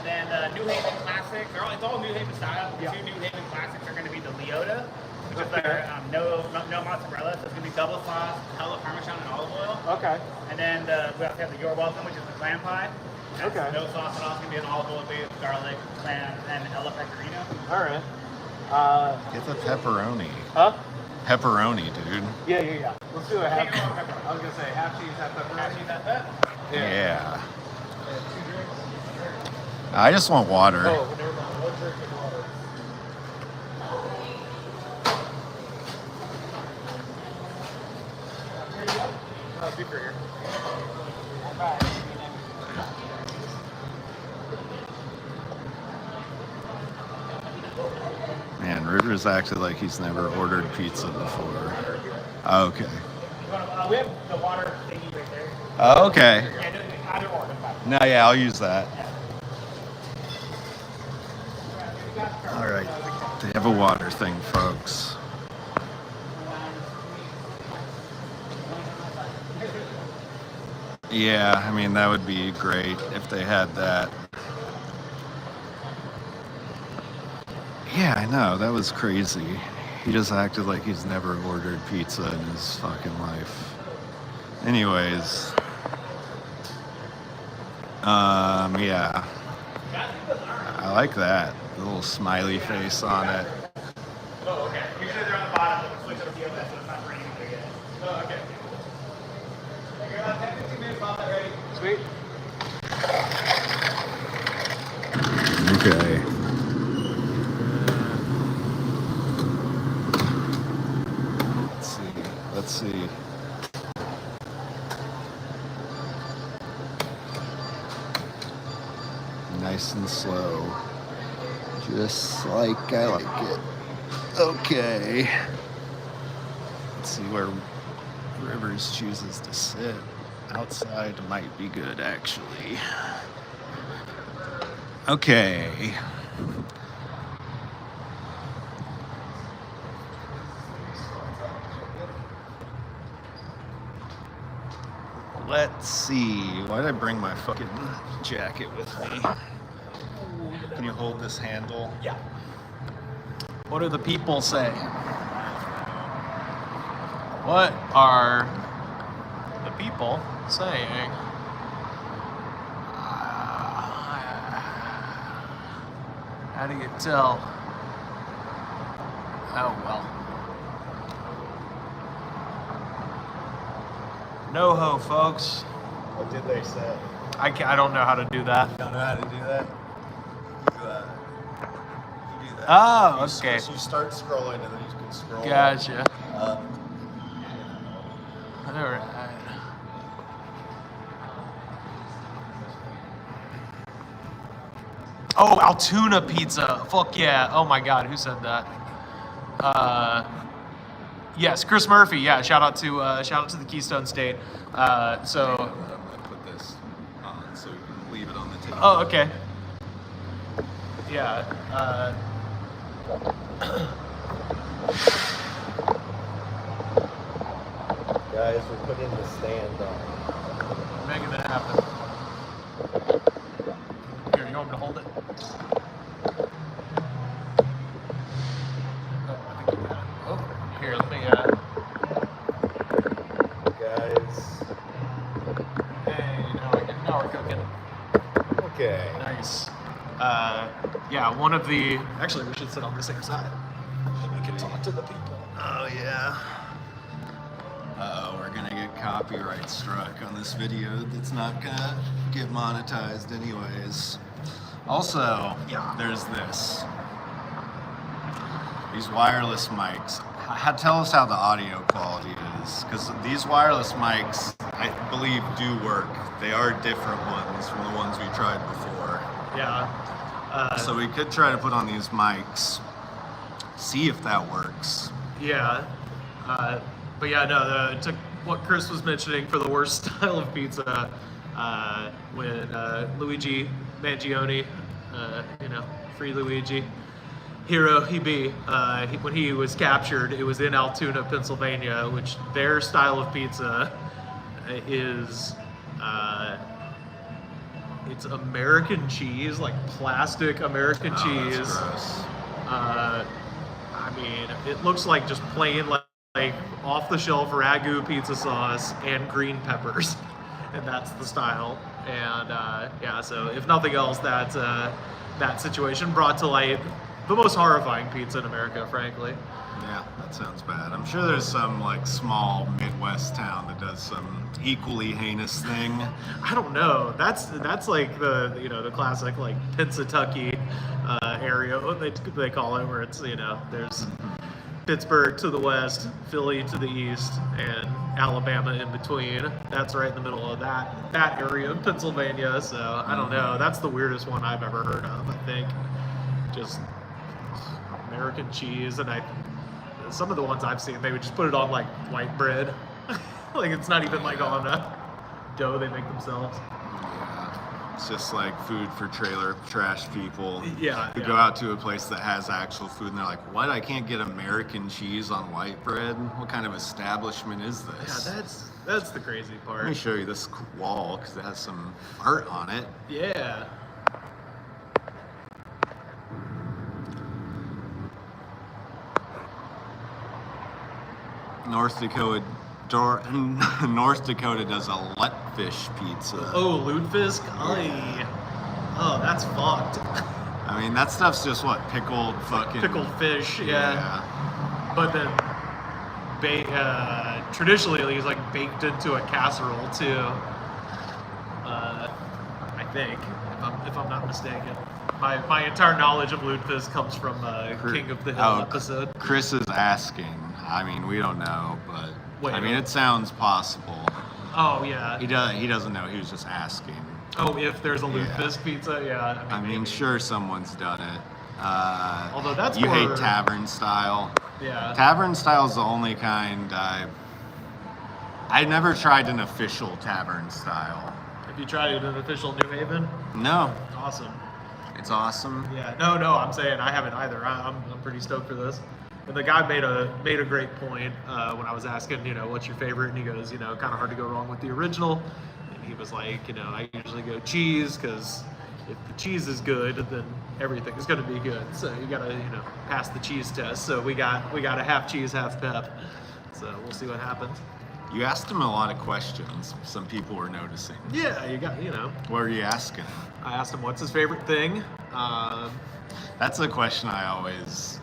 Then New Haven Classic, it's all New Haven style. The two New Haven Classics are going to be the Leota, which is their no mozzarella, so it's going to be double sauce, hella Parmesan, and olive oil. Okay. And then we also have the You're Welcome, which is the clam pie. That's Okay. no sauce at all. It's going to be an olive oil based garlic, clam, and Ella Pecorino. All right. Get the pepperoni. Huh? Pepperoni, dude. Yeah. Let's do a half. Pepperoni. I was gonna say half cheese, half pepperoni. Half cheese, half pep. Yeah. I just want water. Oh, never mind. 1 drink of water. Beeper here. Man, Rivers acted like he's never ordered pizza before. Okay. We have the water thingy right there. Oh, okay. Yeah, either or. No, yeah, I'll use that. All right. They have a water thing, folks. Yeah, I mean, that would be great if they had that. Yeah, I know. That was crazy. He just acted like he's never ordered pizza in his fucking life. Anyways. Yeah. I like that. The little smiley face on it. Oh, okay. Usually they're on the bottom, but we'll switch to POS, so it's not raining there yet. Oh, okay. You're about 10-15 minutes off that ready. Sweet. Okay. Let's see. Nice and slow. Just like I like it. Okay. Let's see where Rivers chooses to sit. Outside might be good, actually. Okay. Let's see. Why did I bring my fucking jacket with me? Can you hold this handle? Yeah. What do the people say? What are the people saying? How do you tell? Oh, well. No ho, folks. What did they say? I don't know how to do that. You don't know how to do that? You do that. Oh, You okay. So you start scrolling and then you can scroll Gotcha. up. All right. Oh, Altoona pizza. Fuck yeah. Oh my God, who said that? Yes, Chris Murphy. Yeah, shout out to the Keystone State. So. I'm gonna put this on so we can leave it on the table. Oh, okay. Yeah. Guys, we're putting the stand on. Making that happen. Here, you want me to hold it? Oh, I think you got it. Oh, here, let me. Guys. Hey, now we're cooking. Okay. Nice. Yeah, one of the. Actually, we should sit on the same side. We can talk to the people. Oh yeah. Uh-oh, we're gonna get copyright struck on this video that's not gonna get monetized anyways. Also, there's this. These wireless mics. Tell us how the audio quality is, because these wireless mics, I believe, do work. They are different ones from the ones we tried before. Yeah. So we could try to put on these mics, see if that works. Yeah. But yeah, no, it took what Chris was mentioning for the worst style of pizza when Luigi Mangione, free Luigi, hero he be, when he was captured, it was in Altoona, Pennsylvania, which their style of pizza is, it's American cheese, like plastic American cheese. That's gross. I mean, it looks like just plain like off-the-shelf ragu pizza sauce and green peppers, and that's the style. And yeah, so if nothing else, that situation brought to light the most horrifying pizza in America, frankly. Yeah, that sounds bad. I'm sure there's some like small Midwest town that does some equally heinous thing. I don't know. That's like the classic like Pennsatucky area, what they call it, where it's there's Pittsburgh to the west, Philly to the east, and Alabama in between. That's right in the middle of that area of Pennsylvania. So I don't know. That's the weirdest one I've ever heard of. I think just American cheese, and some of the ones I've seen, they would just put it on like white bread. Like it's not even like on a dough they make themselves. Yeah, it's just like food for trailer trash people. Yeah, who yeah. go out to a place that has actual food and they're like, "What? I can't get American cheese on white bread? What kind of establishment is this?" Yeah, That's the crazy Let me part. show you this wall because it has some art on it. Yeah. North Dakota does a Letfish pizza. Oh, lutefisk. Aye. Oh, that's fucked. I mean, that stuff's just what, pickled fucking Pickled fish. Yeah. But then, traditionally, it's like baked into a casserole too. I think, if I'm not mistaken. My entire knowledge of lutefisk comes from King of the Hill episode. Chris is asking. I mean, we don't know, but Wait, I mean, it sounds possible. Oh yeah. He doesn't know. He was just asking. Oh, if there's a Yeah. lutefisk pizza, yeah. I mean, maybe. sure, someone's done it. Although that's you more- hate tavern style. Yeah. Tavern style is the only kind I never tried an official tavern style. Have you tried an official New Haven? No, Awesome. it's awesome. Yeah. No. I'm saying I haven't either. I'm pretty stoked for this. And the guy made a great point when I was asking, what's your favorite, and he goes, kind of hard to go wrong with the original. And he was like, I usually go cheese because if the cheese is good, then everything is going to be good. So you got to, pass the cheese test. So we got a half cheese, half pep. So we'll see what happens. You asked him a lot of questions. Some people were noticing. Yeah, you got, What are you asking? I asked him what's his favorite thing. That's a question I always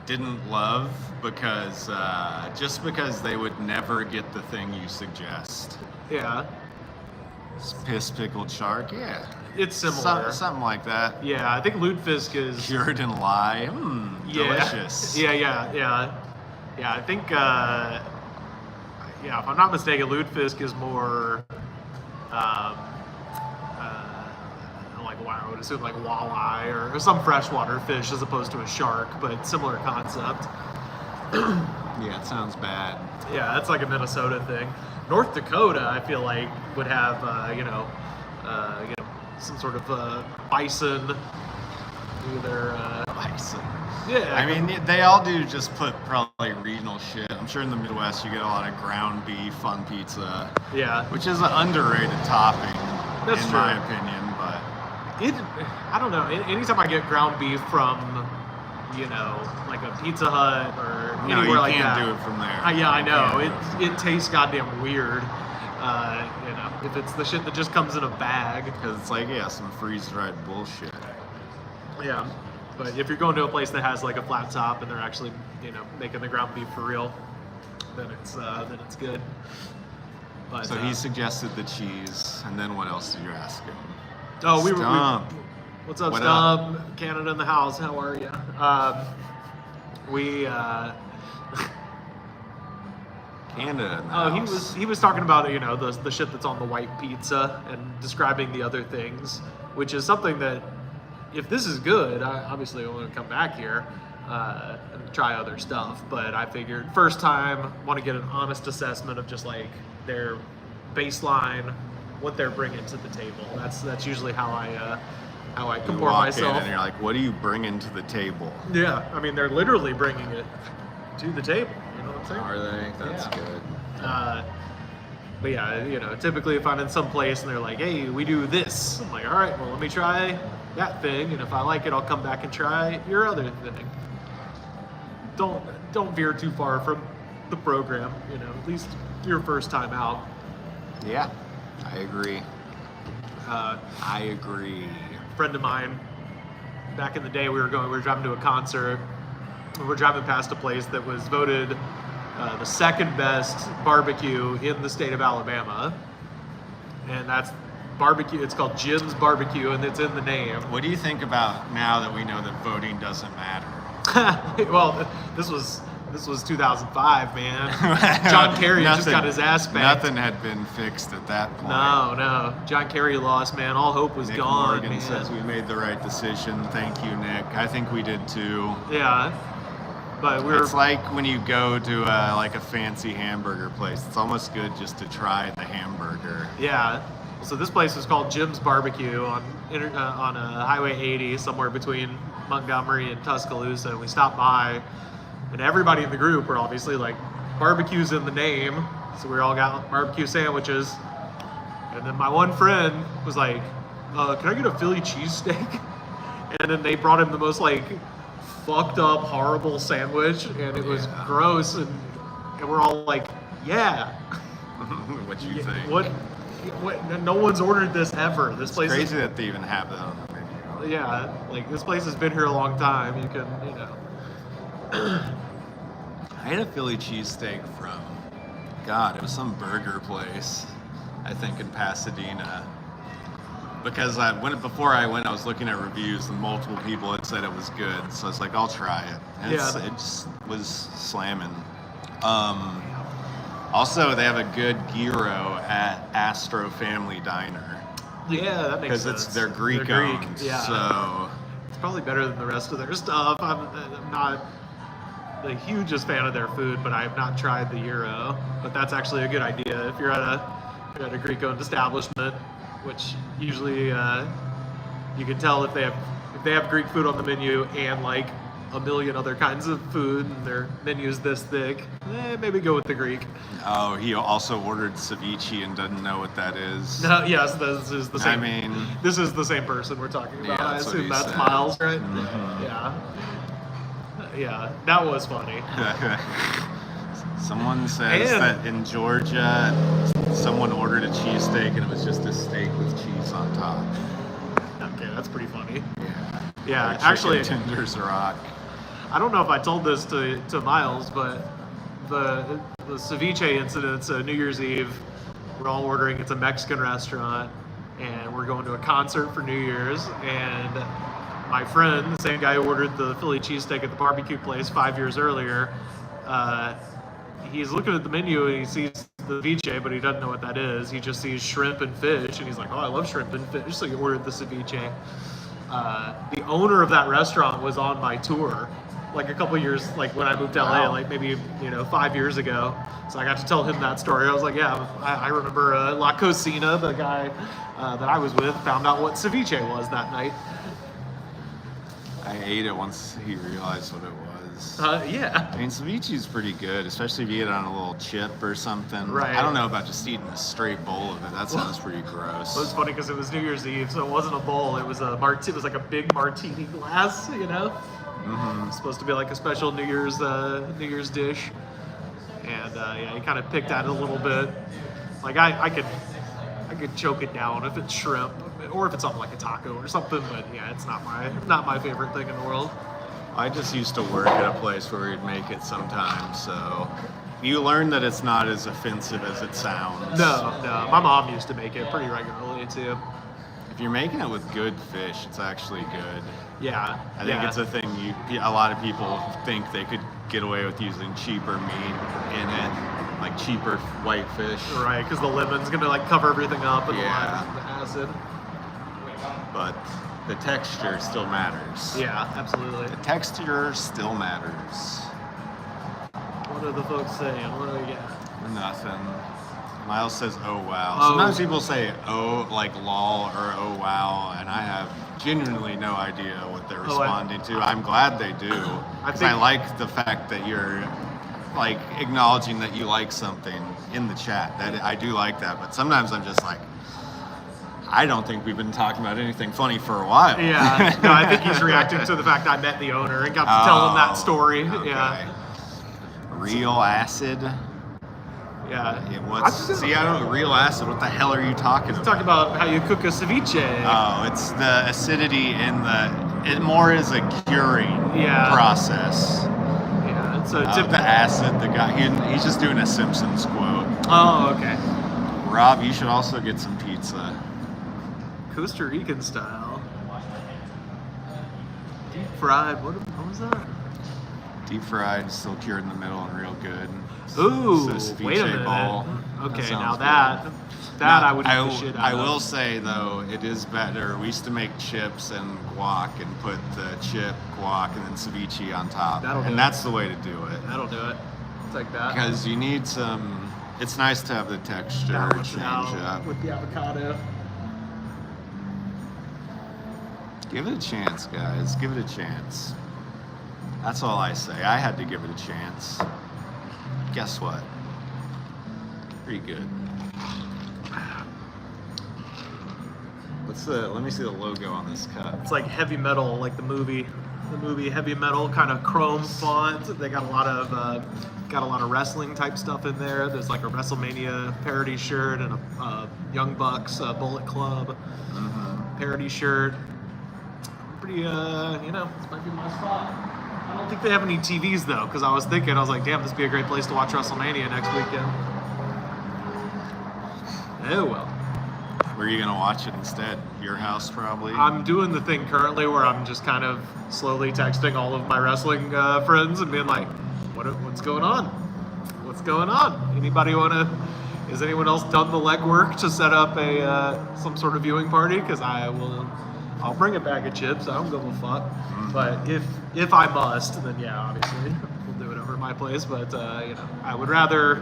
didn't love because just because they would never get the thing you suggest. Yeah, Piss pickled shark, yeah. it's similar. Something like that. Yeah, I think lutefisk is. Cured in lye, Yeah. delicious. Yeah. I think, if I'm not mistaken, lutefisk is more, I would assume like walleye or some freshwater fish as opposed to a shark, but similar concept. Yeah, it sounds bad. Yeah, that's like a Minnesota thing. North Dakota, I feel like, would have, some sort of bison. Either Bison. yeah. I mean, they all do just put probably regional shit. I'm sure in the Midwest you get a lot of ground beef on pizza, yeah. which is an underrated topping, That's in true. my opinion. But I don't know. Anytime I get ground beef from, like a Pizza Hut or no, anywhere you like can't that. do it from there. Yeah, I You know. can't do It tastes goddamn weird. If it's the shit that just comes in a bag. Because it's like, yeah, some freeze-dried bullshit. Yeah. But if you're going to a place that has like a flat top and they're actually, making the ground beef for real, then it's good. But, So he suggested the cheese, and then what else did you ask him? Oh, Stump. What's up, What Stump? Canada in the house. How are you? Canada. in the Oh, house. he was talking about the shit that's on the white pizza and describing the other things, which is something that if this is good, I obviously want to come back here and try other stuff. But I figured first time want to get an honest assessment of just like their baseline, what they're bringing to the table. That's usually how I You comport walk myself. in and you're like, what are you bringing to the table? Yeah, I mean they're literally bringing it to the table. You know what I'm saying? Are they? That's Yeah. good. But yeah, typically if I'm in some place and they're like, hey, we do this, I'm like, all right, well, let me try that thing, and if I like it, I'll come back and try your other thing. Don't veer too far from the program, at least your first time out. Yeah, I agree. A I agree. friend of mine, back in the day, we were driving to a concert, and we're driving past a place that was voted the second best barbecue in the state of Alabama, and that's barbecue. It's called Jim's Barbecue, and it's in the name. What do you think about now that we know that voting doesn't matter? Well, this was 2005, man. John Kerry just got his ass spanked. Nothing had been fixed at that point. No. John Kerry lost, man. All hope was Nick gone, Morgan man. says we made the right decision. Thank you, Nick. I think we did too. Yeah, but It's like when you go to like a fancy hamburger place. It's almost good just to try the hamburger. Yeah. So this place was called Jim's Barbecue on Highway 80, somewhere between Montgomery and Tuscaloosa. And we stopped by, and everybody in the group were obviously like, barbecue's in the name. So we all got barbecue sandwiches. And then my one friend was like, can I get a Philly cheesesteak? And then they brought him the most like fucked up, horrible sandwich, and it was gross. And we're all like, yeah. What you think? What? No one's ordered this ever. This place Crazy that they even have that on the menu. Yeah, like this place has been here a long time. You can, I had a Philly cheesesteak from, God, it was some burger place, I think in Pasadena. Because before I went, I was looking at reviews and multiple people had said it was good. So I was like, I'll try it. And it just was slamming. Also, they have a good gyro at Astro Family Diner. Yeah, that makes sense. Because they're Greek owned. Yeah. So it's probably better than the rest of their stuff. I'm not the hugest fan of their food, but I have not tried the gyro. But that's actually a good idea if you're at a Greek-owned establishment, which usually you can tell if they have Greek food on the menu and like a million other kinds of food, and their menu's this thick. Maybe go with the Greek. Oh, he also ordered ceviche and doesn't know what that is. No, yes, this is the same. I mean, this is the same person we're talking about. Yeah, I that's what assume he that's said. Miles, right? Mhm. Yeah, that was funny. Someone says that in Georgia, someone ordered a cheesesteak and it was just a steak with cheese on top. Okay, that's pretty funny. Yeah, Yeah, actually, tenders rock. I don't know if I told this to Miles, but the ceviche incident, so New Year's Eve, we're all ordering, it's a Mexican restaurant, and we're going to a concert for New Year's, and my friend, the same guy who ordered the Philly cheesesteak at the barbecue place 5 years earlier, he's looking at the menu and he sees the ceviche, but he doesn't know what that is. He just sees shrimp and fish, and he's like, oh, I love shrimp and fish, so he ordered the ceviche. The owner of that restaurant was on my tour, like a couple years, like when I moved to LA, like maybe 5 years ago. So I got to tell him that story. I was like, yeah, I remember La Cocina, the guy that I was with, found out what ceviche was that night. I ate it once he realized what it was. Yeah. I mean, ceviche's pretty good, especially if you get it on a little chip or something. Right. I don't know about just eating a straight bowl of it. That sounds pretty gross. It was funny because it was New Year's Eve, so it wasn't a bowl. It was it was like a big martini glass, Mm-hmm. It's supposed to be like a special New Year's dish. And yeah, he kind of picked at it a little bit. Like I could choke it down if it's shrimp, or if it's on like a taco or something. But yeah, it's not my favorite thing in the world. I just used to work at a place where we'd make it sometimes, so you learn that it's not as offensive as it sounds. No, my mom used to make it pretty regularly too. If you're making it with good fish, it's actually good. Yeah, I think it's a thing a lot of people think they could get away with using cheaper meat in it, like cheaper white fish. Right, because the lemon's gonna like cover everything up and the acid. But the texture still matters. Yeah, absolutely. The texture still matters. What are the folks saying? What do we get? Nothing. Miles says, oh wow. Oh. Sometimes people say, oh, like lol or oh wow, and I have genuinely no idea what they're responding to. I'm glad they do. Because I like the fact that you're like acknowledging that you like something in the chat. That I do like that, but sometimes I'm just like, I don't think we've been talking about anything funny for a while. Yeah, no, I think he's reacting to the fact I met the owner and got to tell him that story. Okay. Yeah. Real acid. Yeah. See, I don't know. Real acid. What the hell are you talking about? Talk about how you cook a ceviche. Oh, it's the acidity and it more is a curing process. Yeah. So the acid, the guy, he's just doing a Simpsons quote. Oh, okay. Rob, you should also get some pizza. Costa Rican style. Deep fried. What was that? Deep fried, still cured in the middle and real good. Ooh, ceviche wait a minute. bowl. Okay, sounds now good. I would eat the shit out I of. will say though, it is better. We used to make chips and guac and put the chip, guac, and then ceviche on top. That's the way to do it. That'll do it. Take that. Because you need some. It's nice to have the texture Balance change out up. with the avocado. Give it a chance, guys. Give it a chance. That's all I say. I had to give it a chance. Guess what? Pretty good. Let me see the logo on this cup. It's like heavy metal, like the movie heavy metal, kind of chrome font. They got a lot of wrestling type stuff in there. There's like a WrestleMania parody shirt and a Young Bucks Bullet Club parody shirt. Pretty, this might be my spot. I don't think they have any TVs though, because I was like, damn, this would be a great place to watch WrestleMania next weekend. Oh well. Where are you gonna watch it instead? Your house, probably? I'm doing the thing currently where I'm just kind of slowly texting all of my wrestling friends and being like, what's going on? What's going on? Has anyone else done the legwork to set up some sort of viewing party? Because I'll bring a bag of chips. I don't give a fuck. But if I must, then yeah, obviously we'll do it over at my place. But I would rather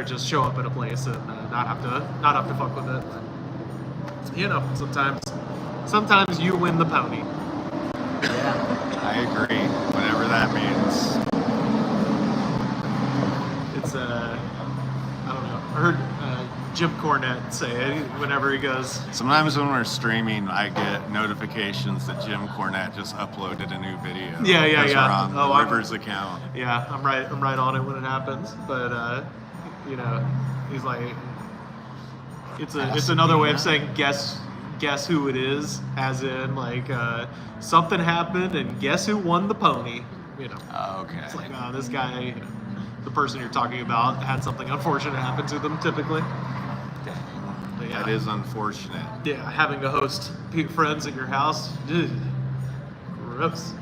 just show up at a place and not have to fuck with it. But, sometimes you win the pony. Yeah, I agree. Whatever that means. It's I don't know. I heard Jim Cornette say it whenever he goes. Sometimes when we're streaming, I get notifications that Jim Cornette just uploaded a new video. Yeah. We're on Rivers' account. Yeah, I'm right on it when it happens. But he's like, it's another way of saying guess who it is, as in like something happened and guess who won the pony. Oh, okay. It's like, this guy, the person you're talking about, had something unfortunate happen to them typically. Dang. Yeah. That is unfortunate. Yeah, having to host friends at your house, ugh, gross.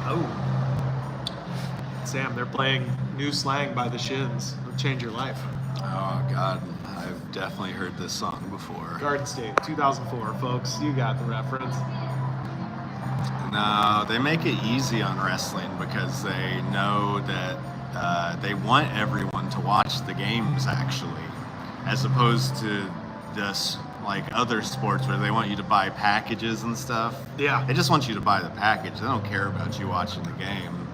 Oh. Sam, they're playing New Slang by the Shins. It'll change your life. Oh, God. I've definitely heard this song before. Garden State, 2004, folks. You got the reference. No, they make it easy on wrestling because they know that they want everyone to watch the games, actually, as opposed to this, like other sports where they want you to buy packages and stuff. Yeah. They just want you to buy the package. They don't care about you watching the game.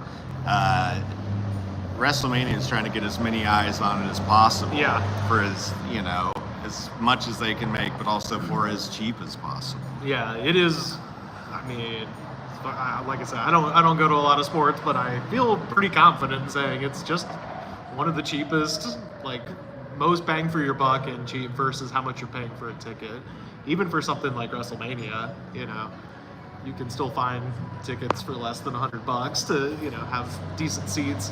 WrestleMania is trying to get as many eyes on it as possible. Yeah. For as much as they can make, but also for as cheap as possible. Yeah, it is. I mean, like I said, I don't go to a lot of sports, but I feel pretty confident in saying it's just one of the cheapest, like most bang for your buck and cheap versus how much you're paying for a ticket. Even for something like WrestleMania, you can still find tickets for less than $100 to, have decent seats.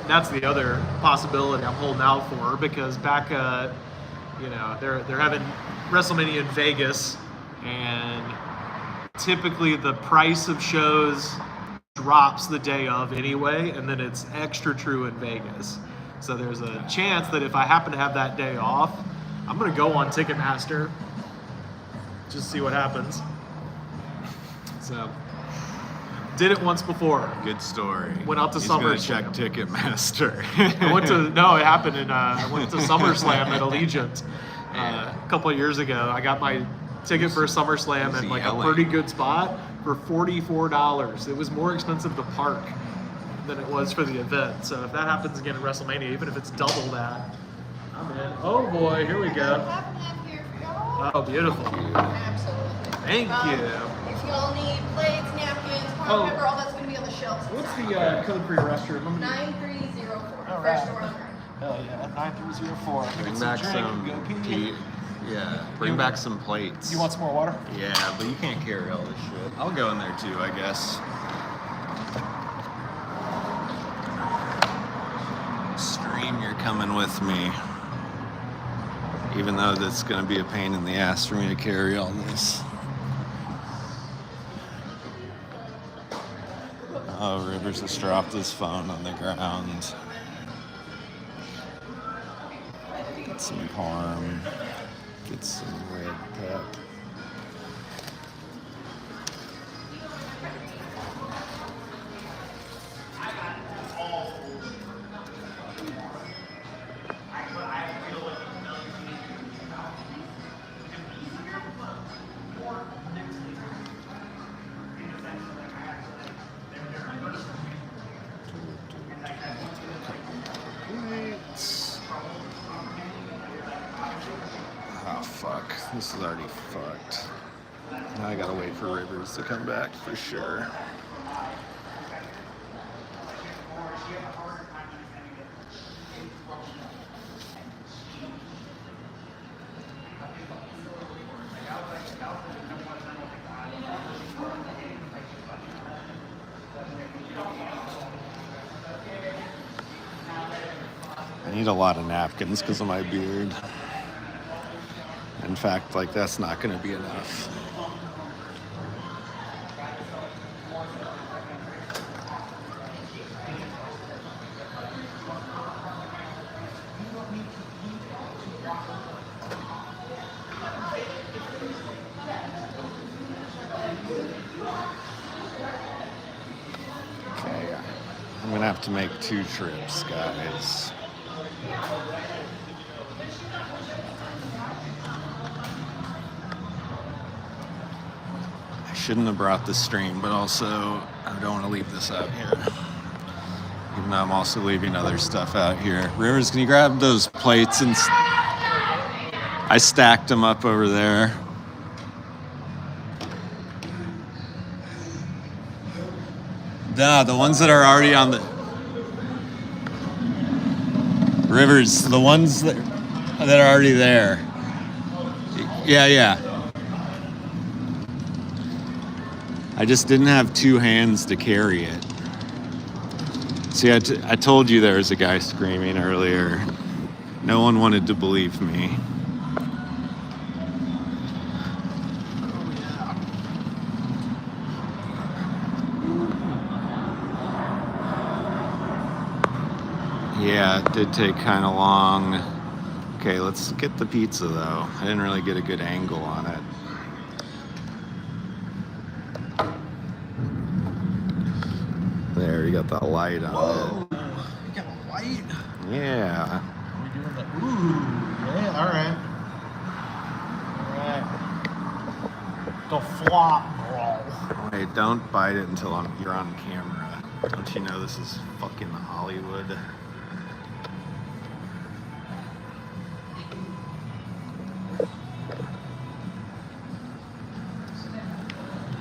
That's the other possibility I'm holding out for, because back, they're having WrestleMania in Vegas, and typically the price of shows drops the day of anyway, and then it's extra true in Vegas. So there's a chance that if I happen to have that day off, I'm gonna go on Ticketmaster, just see what happens. So, did it once before. Good story. Went out to SummerSlam. SummerSlam. Check Ticketmaster. It happened I went to SummerSlam at Allegiant a couple of years ago. I got my ticket for SummerSlam at like a pretty good spot for $44. It was more expensive to park than it was for the event. So if that happens again at WrestleMania, even if it's double that, I'm in. Oh boy, here we go. Oh, beautiful. Absolutely. Thank you. If y'all need plates, napkins, toilet paper, all that's going to be on the shelves. What's the code for your restroom? 9304. All Fresh right. door on there. Hell yeah, 9304. Bring back some bring back some plates. You want some more water? Yeah, but you can't carry all this shit. I'll go in there too, I guess. Stream, you're coming with me. Even though that's going to be a pain in the ass for me to carry all this. Oh, Rivers has dropped his phone on the ground. Get some parm. Get some red pep. Oh, fuck. This is already fucked. Now I gotta wait for Rivers to come back for sure. I need a lot of napkins because of my beard. In fact, like, that's not going to be enough. Okay, I'm going to have to make 2 trips, guys. I shouldn't have brought the stream, but also I don't want to leave this out here. Even though I'm also leaving other stuff out here. Rivers, can you grab those plates? And I stacked them up over there. Nah, the ones that are already on the... Rivers, the ones that are already there. Yeah. I just didn't have 2 hands to carry it. See, I told you there was a guy screaming earlier. No one wanted to believe me. Yeah, it did take kind of long. Okay, let's get the pizza though. I didn't really get a good angle on it. There, you got the light on Whoa, you got a light? it. Yeah. Are we doing the... Ooh, yeah, alright. Alright. The flop roll. Wait, don't bite it until you're on camera. Don't you know this is fucking Hollywood?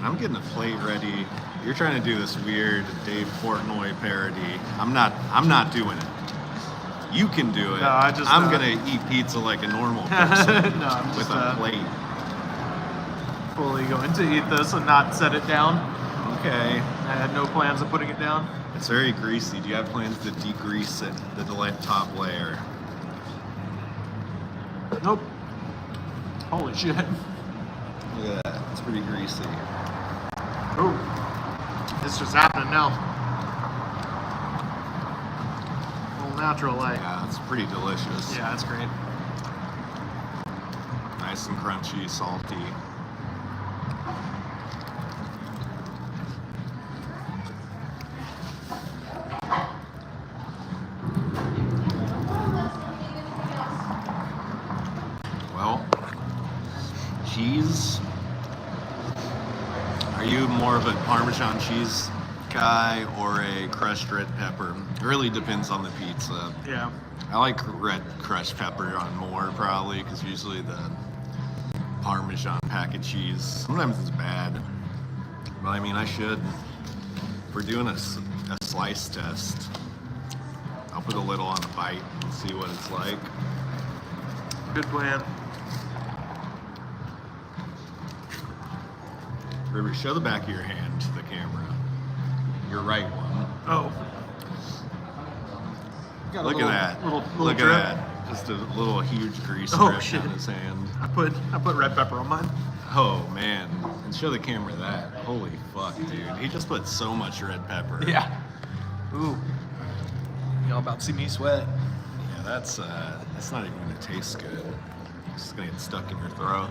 I'm getting a plate ready. You're trying to do this weird Dave Portnoy parody. I'm not doing it. You can do it. No, I'm gonna eat pizza like a normal person No, I'm with just a plate. fully going to eat this and not set it down. Okay. I had no plans of putting it down. It's very greasy. Do you have plans to degrease it, the top layer? Nope. Holy shit. Look at that. It's pretty greasy. Ooh. It's just happening now. All natural light. Yeah, it's pretty delicious. Yeah, that's great. Nice and crunchy, salty. Well, cheese. Are you more of a Parmesan cheese guy or a crushed red pepper? It really depends on the pizza. Yeah. I like red crushed pepper on more probably because usually the Parmesan packet cheese, sometimes it's bad. But I mean, I should. If we're doing a slice test, I'll put a little on a bite and see what it's like. Good plan. River, show the back of your hand to the camera. Your right one. Oh. Got a Look little- at that. Little Look drip. at that. Just a little huge grease Oh, strip shit. on his hand. I put red pepper on mine. Oh man. And show the camera that. Holy fuck, dude. He just put so much red pepper. Yeah. Ooh. Y'all about to see me sweat. Yeah, that's not even gonna taste good. It's just gonna get stuck in your throat.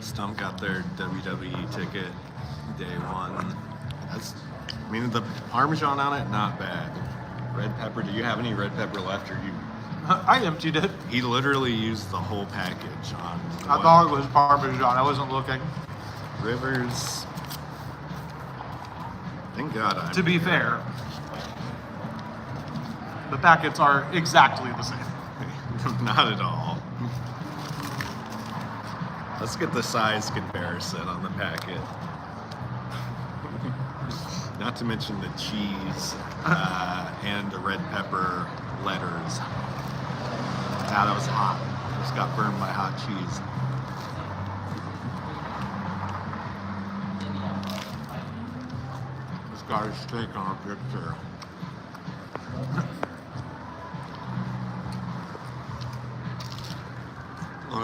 Stump got their WWE ticket day one. I mean, the Parmesan on it, not bad. Red pepper, do you have any red pepper left or you? I emptied it. He literally used the whole package on I thought it was Parmesan. I wasn't looking. Rivers. Thank God. To be fair, the packets are exactly the same. Not at all. Let's get the size comparison on the packet. Not to mention the cheese and the red pepper letters. That was hot. Just got burned by hot cheese. Just got a steak on a picture.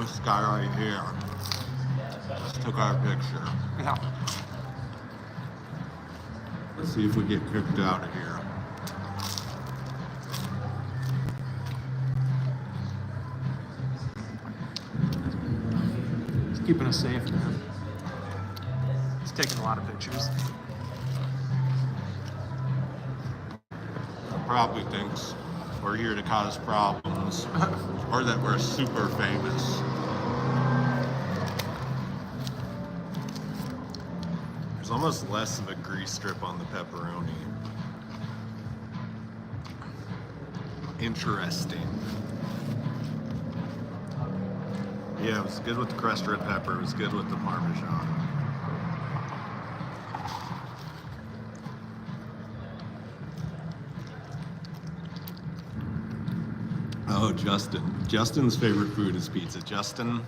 This guy right here just took our picture. Yeah. Let's see if we get kicked out of here. He's keeping us safe, man. He's taking a lot of pictures. Probably thinks we're here to cause problems or that we're super famous. There's almost less of a grease strip on the pepperoni. Interesting. Yeah, it was good with the crushed red pepper. It was good with the Parmesan. Oh, Justin. Justin's favorite food is pizza. Justin,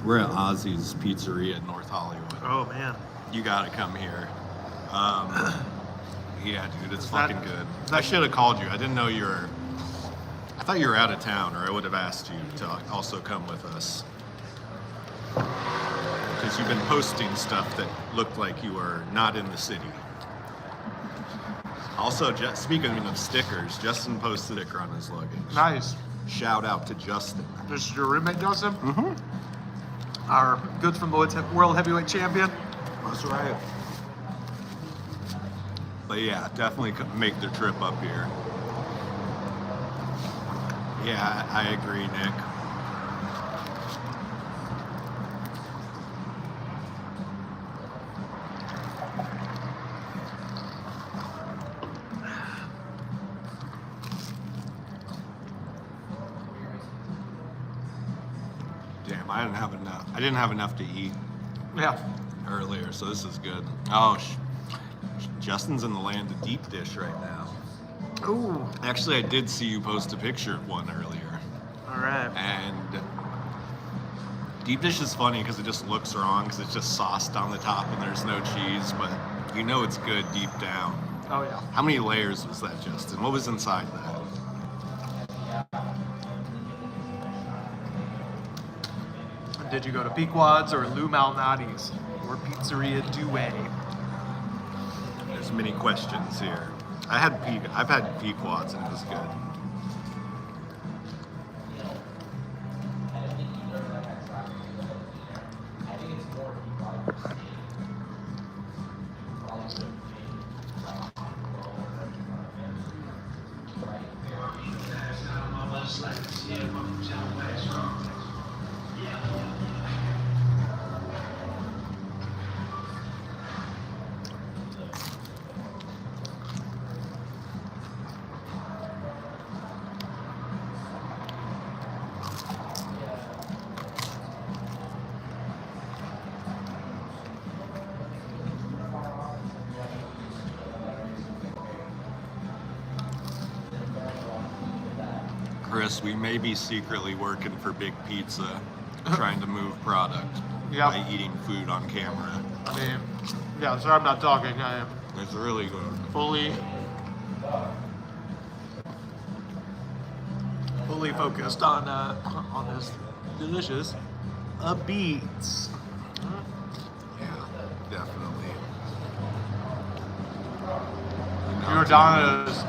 we're at Ozzy's Pizzeria in North Hollywood. Oh, man. You gotta come here. Yeah, dude, it's Is fucking that- good. is that- I should have called you. I didn't know you were. I thought you were out of town, or I would have asked you to also come with us. Because you've been posting stuff that looked like you were not in the city. Also, speaking of stickers, Justin posted a sticker on his luggage. Nice. Shout out to Justin. This is your roommate, Justin? Mm-hmm. Our goods from the World Heavyweight Champion. That's right. But yeah, definitely make the trip up here. Yeah, I agree, Nick. Damn, I didn't have enough to eat Yeah. earlier, so this is good. Oh, Justin's in the land of deep dish right now. Ooh. Actually, I did see you post a picture of one earlier. All right. And deep dish is funny because it just looks wrong because it's just sauced on the top and there's no cheese, but you know it's good deep down. Oh, yeah. How many layers was that, Justin? What was inside that? Did you go to Pequod's or Lou Malnati's or Pizzeria Due? There's many questions here. I've had Pequod's and it was good. Chris, we may be secretly working for Big Pizza, trying to move product Yeah. by eating food on camera. I mean, yeah, sorry I'm not talking. I am It's really good. fully focused on this delicious beets. Yeah, definitely. Giordano's.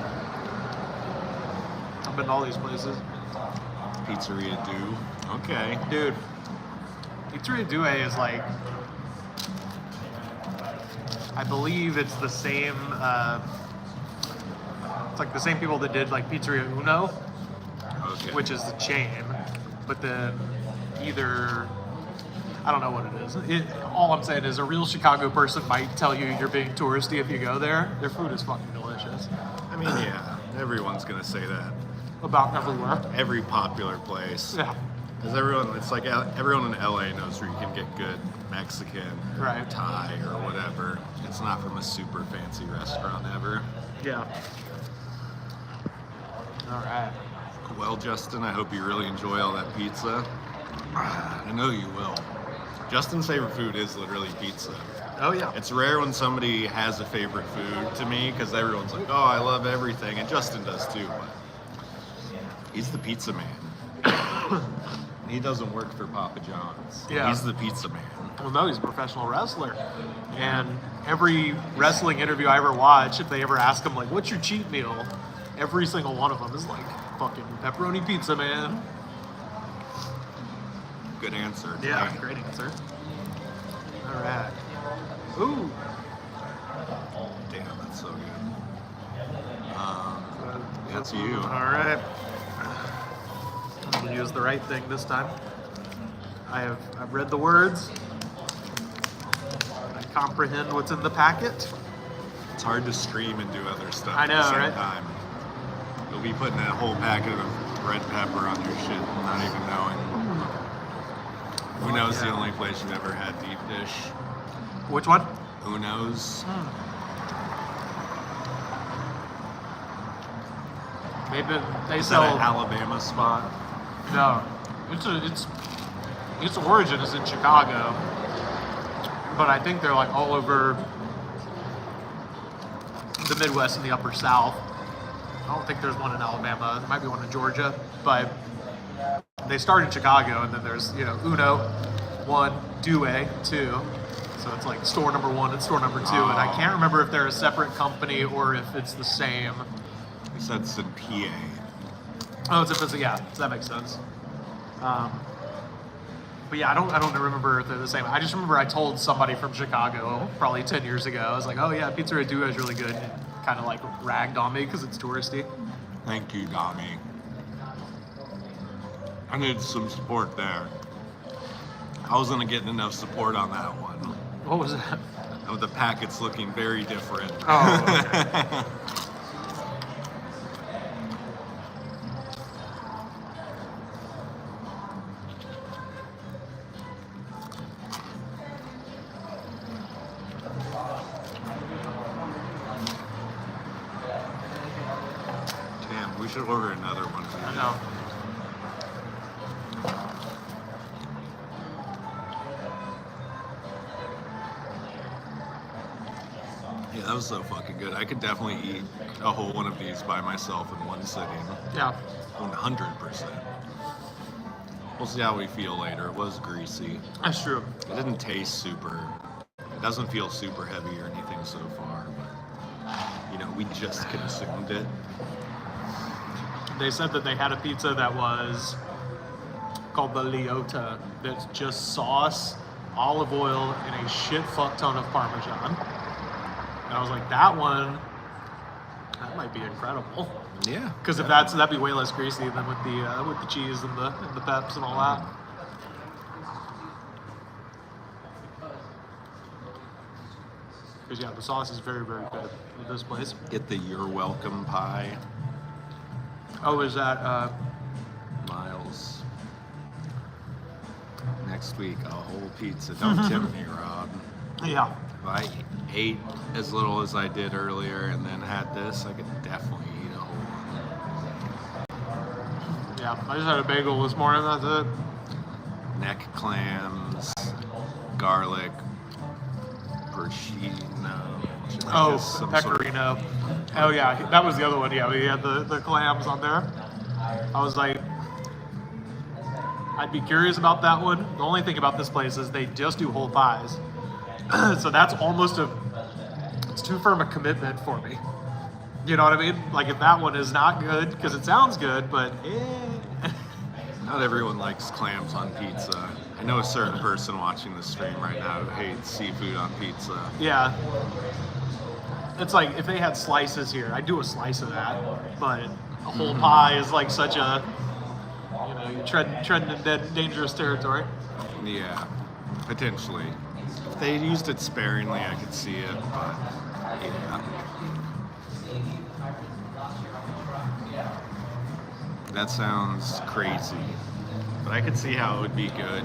I've been to all these places. Pizzeria Due. Okay. Dude, Pizzeria Due is like, I believe it's the same, it's like the same people that did like Pizzeria Uno, Okay. which is the chain, but then either I don't know what it is. All I'm saying is a real Chicago person might tell you you're being touristy if you go there. Their food is fucking delicious. I mean, yeah, everyone's gonna say that. About everywhere. Every popular place. Yeah. Because everyone, it's like everyone in LA knows where you can get good Mexican, or Right. Thai, or whatever. It's not from a super fancy restaurant ever. Yeah. All right. Well, Justin, I hope you really enjoy all that pizza. I know you will. Justin's favorite food is literally pizza. Oh yeah. It's rare when somebody has a favorite food to me because everyone's like, oh, I love everything. And Justin does too, but he's the pizza man. He doesn't work for Papa John's. Yeah. He's the pizza man. Well, no, he's a professional wrestler. And every wrestling interview I ever watch, if they ever ask him, like, what's your cheat meal? Every single one of them is like, fucking pepperoni pizza, man. Good answer. Yeah, Dang. great answer. All right. Ooh. Damn, that's so good. That's you. All right. I'm gonna use the right thing this time. I've read the words. I comprehend what's in the packet. It's hard to stream and do other stuff I know, at the same right? time. You'll be putting that whole packet of red pepper on your shit and not even knowing. Who knows the Yeah. only place you've ever had deep dish? Which one? Who knows? Maybe they Is that sell. an Alabama spot? No, its origin is in Chicago, but I think they're like all over the Midwest and the Upper South. I don't think there's one in Alabama. There might be one in Georgia, but they start in Chicago, and then there's Uno, 1, Due, 2. So it's like store number 1 and store number 2, and I can't remember if they're a separate company or if it's the same. You said it's in PA. Oh, yeah, so that makes sense. But yeah, I don't remember if they're the same. I just remember I told somebody from Chicago probably 10 years ago. I was like, oh yeah, Pizzeria Duo is really good. Kind of like ragged on me because it's touristy. Thank you, Dami. I needed some support there. I wasn't getting enough support on that one. What was that? The packet's looking very different. Oh, okay. Damn, we should order another one. I know. Yeah, that was so fucking good. I could definitely eat a whole one of these by myself in one sitting. Yeah. 100%. We'll see how we feel later. It was greasy. That's true. It didn't taste super. It doesn't feel super heavy or anything so far, but we just consumed it. They said that they had a pizza that was called the Liotta. That's just sauce, olive oil, and a shit fuck ton of Parmesan. And I was like, that might be incredible. Yeah. Because if that'd be way less greasy than with the cheese and the peps and all that. Because yeah, the sauce is very, very good at this place. Get the You're Welcome pie, Oh, is that Miles. Next week, a whole pizza. Don't tempt me, Rob. yeah. If I ate as little as I did earlier and then had this, I could definitely eat a whole one. Yeah, I just had a bagel this morning, that's it. Neck clams, garlic, porcino. which I think is some sort of- pecorino. Oh yeah, that was the other one. Yeah, we had the clams on there. I was like, I'd be curious about that one. The only thing about this place is they just do whole pies. So that's almost it's too firm a commitment for me. You know what I mean? Like if that one is not good, because it sounds good, but Not everyone likes clams on pizza. I know a certain person watching the stream right now who hates seafood on pizza. yeah. It's like if they had slices here, I'd do a slice of that. But a whole pie is like such a, you're treading in dangerous territory. Yeah. Potentially. If they used it sparingly, I could see it, but yeah. That sounds crazy. But I could see how it would be good.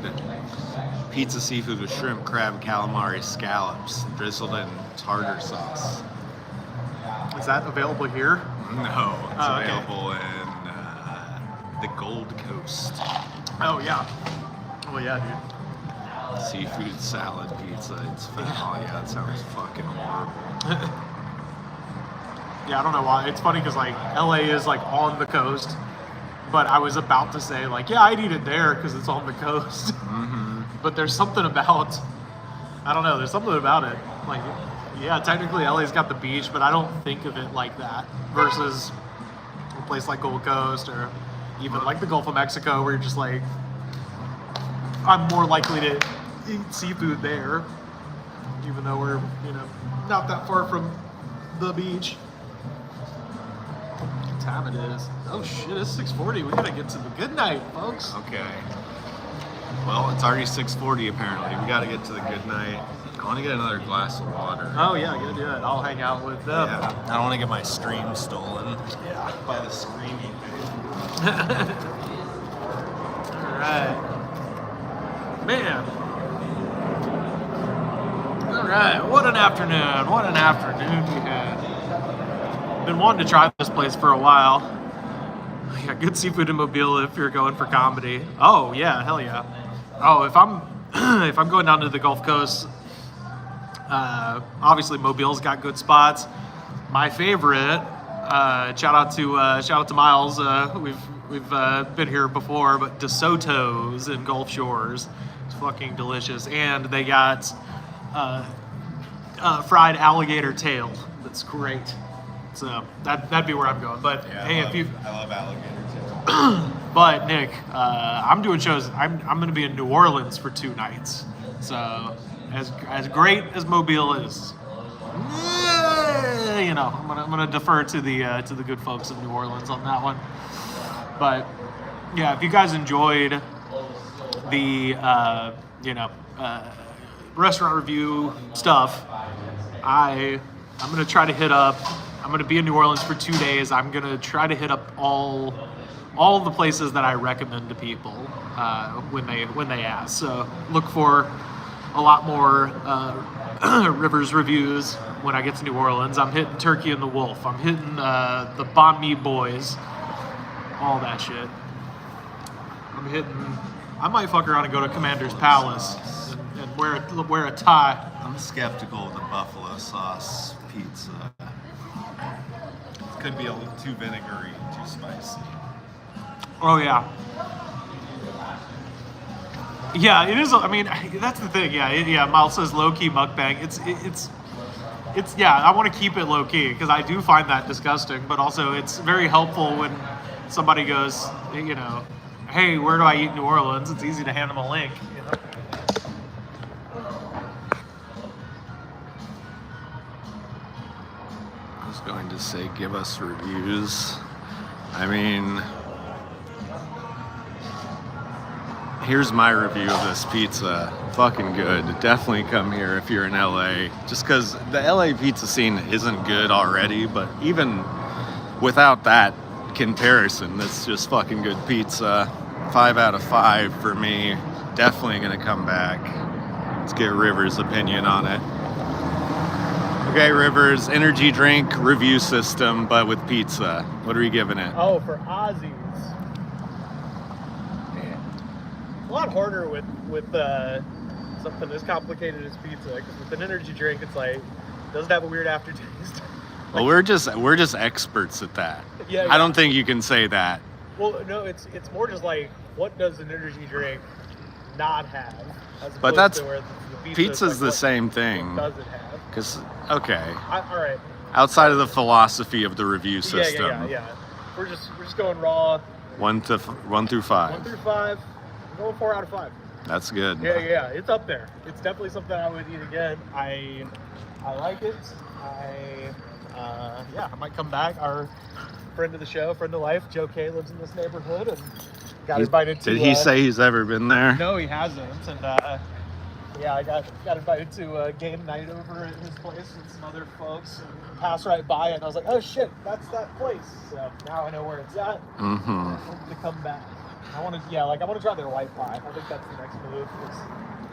Pizza seafood with shrimp, crab, calamari, scallops, drizzled in tartar sauce. Is that available here? No, it's Oh, okay. available in the Gold Coast. Oh yeah. Oh yeah, dude. Seafood salad pizza. It's oh yeah, that sounds fucking horrible. Yeah, I don't know why. It's funny because like LA is like on the coast, but I was about to say like, yeah, I'd eat it there because it's on the coast. Mm-hmm. But there's something about, I don't know. There's something about it. Like, yeah, technically LA's got the beach, but I don't think of it like that. Versus a place like Gold Coast or even like the Gulf of Mexico, where you're just like, I'm more likely to eat seafood there, even though we're, you know, not that far from the beach. What time it is? Oh shit, it's 6:40. We gotta get to the good night, folks. Okay. Well, it's already 6:40 apparently. We gotta get to the good night. I want to get another glass of water. Oh yeah, go do it. I'll hang out with them. Yeah. I don't want to get my stream stolen. Yeah. By the screaming All right. Man. All right. What an afternoon. What an afternoon we had. Been wanting to try this place for a while. Yeah, good seafood in Mobile if you're going for comedy. Oh yeah, hell yeah. Oh, if I'm if I'm going down to the Gulf Coast, obviously Mobile's got good spots. My favorite, shout out to Miles. We've been here before, but DeSoto's in Gulf Shores. It's fucking delicious, and they got fried alligator tail. That's great. So that'd be where I'm going. But Yeah, hey, I love alligator tail. But Nick, I'm doing shows. I'm going to be in New Orleans for 2 nights. So as great as Mobile is, you know, I'm gonna defer to the good folks of New Orleans on that one. But yeah, if you guys enjoyed the restaurant review stuff, I'm gonna try to hit up. I'm gonna be in New Orleans for 2 days. I'm gonna try to hit up all the places that I recommend to people when they ask. So look for a lot more Rivers reviews when I get to New Orleans. I'm hitting Turkey and the Wolf. I'm hitting the Banh Mi Boys. All that shit. I might fuck around and go to Commander's Palace and wear a tie. I'm skeptical of the buffalo sauce pizza. It could be a little too vinegary, too spicy. Oh yeah. Yeah, it is. I mean, that's the thing. Yeah. Miles says low key mukbang. It's. Yeah. I want to keep it low key because I do find that disgusting. But also, it's very helpful when somebody goes, you know, hey, where do I eat in New Orleans? It's easy to hand them a link. You know? I was going to say, give us reviews. I mean, here's my review of this pizza. Fucking good. Definitely come here if you're in LA. Just because the LA pizza scene isn't good already, but even without that comparison, that's just fucking good pizza. 5 out of 5 for me. Definitely gonna come back. Let's get Rivers' opinion on it. Okay, Rivers, energy drink review system, but with pizza. What are you giving it? Oh, for Ozzy's. A lot harder with something as complicated as pizza, because with an energy drink, it's like, doesn't have a weird aftertaste. Well, we're just experts at that. Yeah. I don't think you can say that. Well, no, it's more just like, what does an energy drink not have? As But opposed that's to where the pizza's like, the what same thing. does it have? Because all right. outside of the philosophy of the review system, Yeah. We're just going raw. 1 through 5. 1 through 5. I'm going 4 out of 5. That's good. Yeah. It's up there. It's definitely something I would eat again. I like it. I might come back. Our friend of the show, friend of life, Joe K, lives in this neighborhood and got invited to. Did he say he's ever been there? No, he hasn't. And Yeah, I got invited to game night over at his place with some other folks, and passed right by it, and I was like, oh shit, that's that place. So now I know where it's at. Mm-hmm. I hope to come back. I want to try their white pie. I think that's the next move.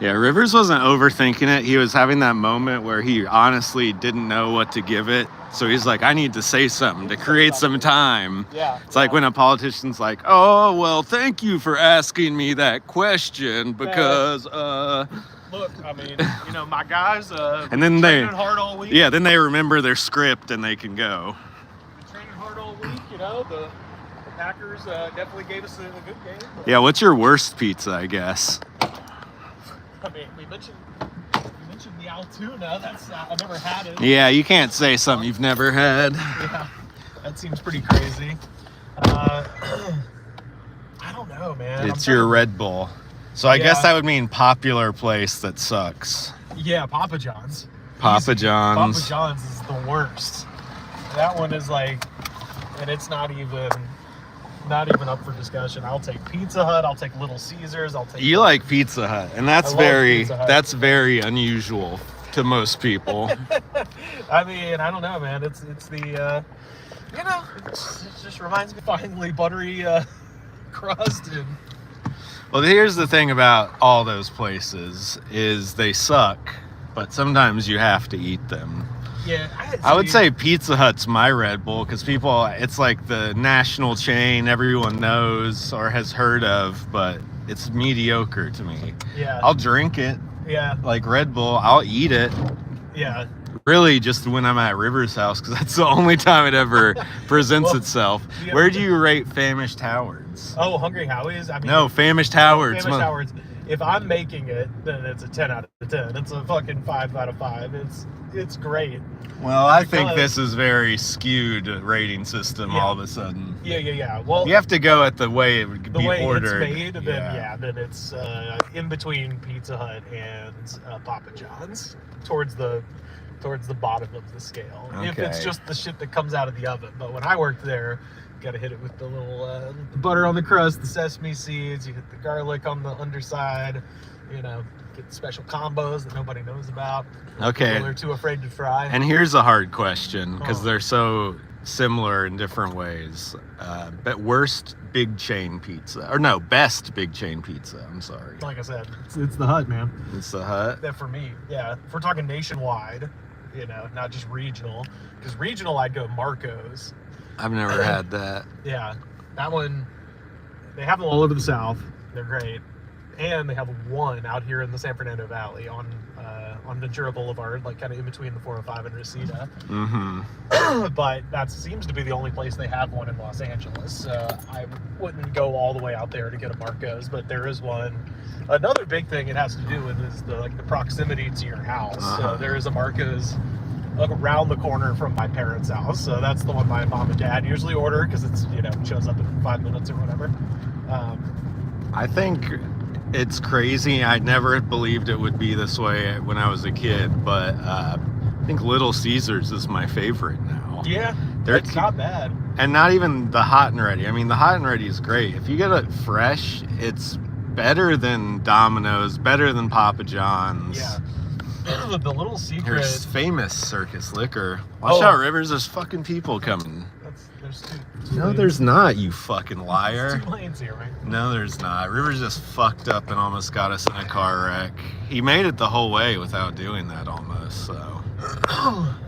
Yeah, Rivers wasn't overthinking it. He was having that moment where he honestly didn't know what to give it. So he's like, I need to say something to create some time. Yeah. It's like when a politician's like, oh, well, thank you for asking me that question because, Look, I mean, you know, my guys, and then training hard all week. yeah, then they remember their script and they can go. Been training hard all week, you know, the Packers definitely gave us a good game. Yeah, what's your worst pizza, I guess? I mean, we mentioned the Altoona. That's I've never had it. Yeah, you can't say something you've never had. Yeah, that seems pretty crazy. I don't know, man. It's your Red Bull. So I guess Yeah. that would mean popular place that sucks. Yeah, Papa John's. Papa Easy. John's. Papa John's is the worst. That one is like, and it's not even up for discussion. I'll take Pizza Hut. I'll take Little Caesars. I'll take. You like Pizza Hut, and that's I love very Pizza Hut. that's very unusual to most people. I mean, I don't know, man. It's the, you know, it just reminds me of finally buttery crust and. Well, here's the thing about all those places is they suck, but sometimes you have to eat them. Yeah, I would say Pizza Hut's my Red Bull because it's like the national chain everyone knows or has heard of, but it's mediocre to me. Yeah. I'll drink it Yeah. like Red Bull. I'll eat it. Yeah. Really, just when I'm at River's house because that's the only time it ever presents Well, itself. yeah. Where do you rate Famished Howard's? Oh, Hungry Howie's. I mean, No, Famished Howard's. Famished Howard's. If I'm making it, then it's a 10 out of 10. It's a fucking 5 out of 5. It's great. Well, I think Because- this is very skewed rating system Yeah. all of a sudden. Yeah. Well, You have to go at the way it would the be way ordered. it's made, then it's in between Pizza Hut and Papa John's, towards the bottom of the scale. If it's Okay. just the shit that comes out of the oven. But when I worked there, you gotta hit it with the little butter on the crust, the sesame seeds. You hit the garlic on the underside. You know, get special combos that nobody knows about. Okay. People are too afraid to try. And here's a hard question because Oh. they're so similar in different ways. But worst big chain pizza, or no, best big chain pizza. I'm sorry. Like I said, it's the Hut, man. It's the Hut. That for me, yeah. If we're talking nationwide, you know, not just regional. Because regional, I'd go Marco's. I've never had that. Yeah, that one. They have them all over the South. They're great, and they have one out here in the San Fernando Valley on Ventura Boulevard, like kind of in between the 405 and Reseda. Mm-hmm. But that seems to be the only place they have one in Los Angeles. I wouldn't go all the way out there to get a Marco's, but there is one. Another big thing it has to do with is the proximity to your house. Uh-huh. So there is a Marco's around the corner from my parents' house. So that's the one my mom and dad usually order because it's, you know, shows up in 5 minutes or whatever. I think it's crazy. I never believed it would be this way when I was a kid, but I think Little Caesars is my favorite now. Yeah, They're it's not bad. And not even the hot and ready. I mean, the hot and ready is great. If you get it fresh, it's better than Domino's, better than Papa John's. Yeah. The little secret. There's famous Circus Liquor. Watch Oh. out, Rivers. There's fucking people coming. There's two No, lanes. there's not, you fucking There's liar. 2 lanes here, right? No, there's not. Rivers just fucked up and almost got us in a car wreck. He made it the whole way without doing that almost, so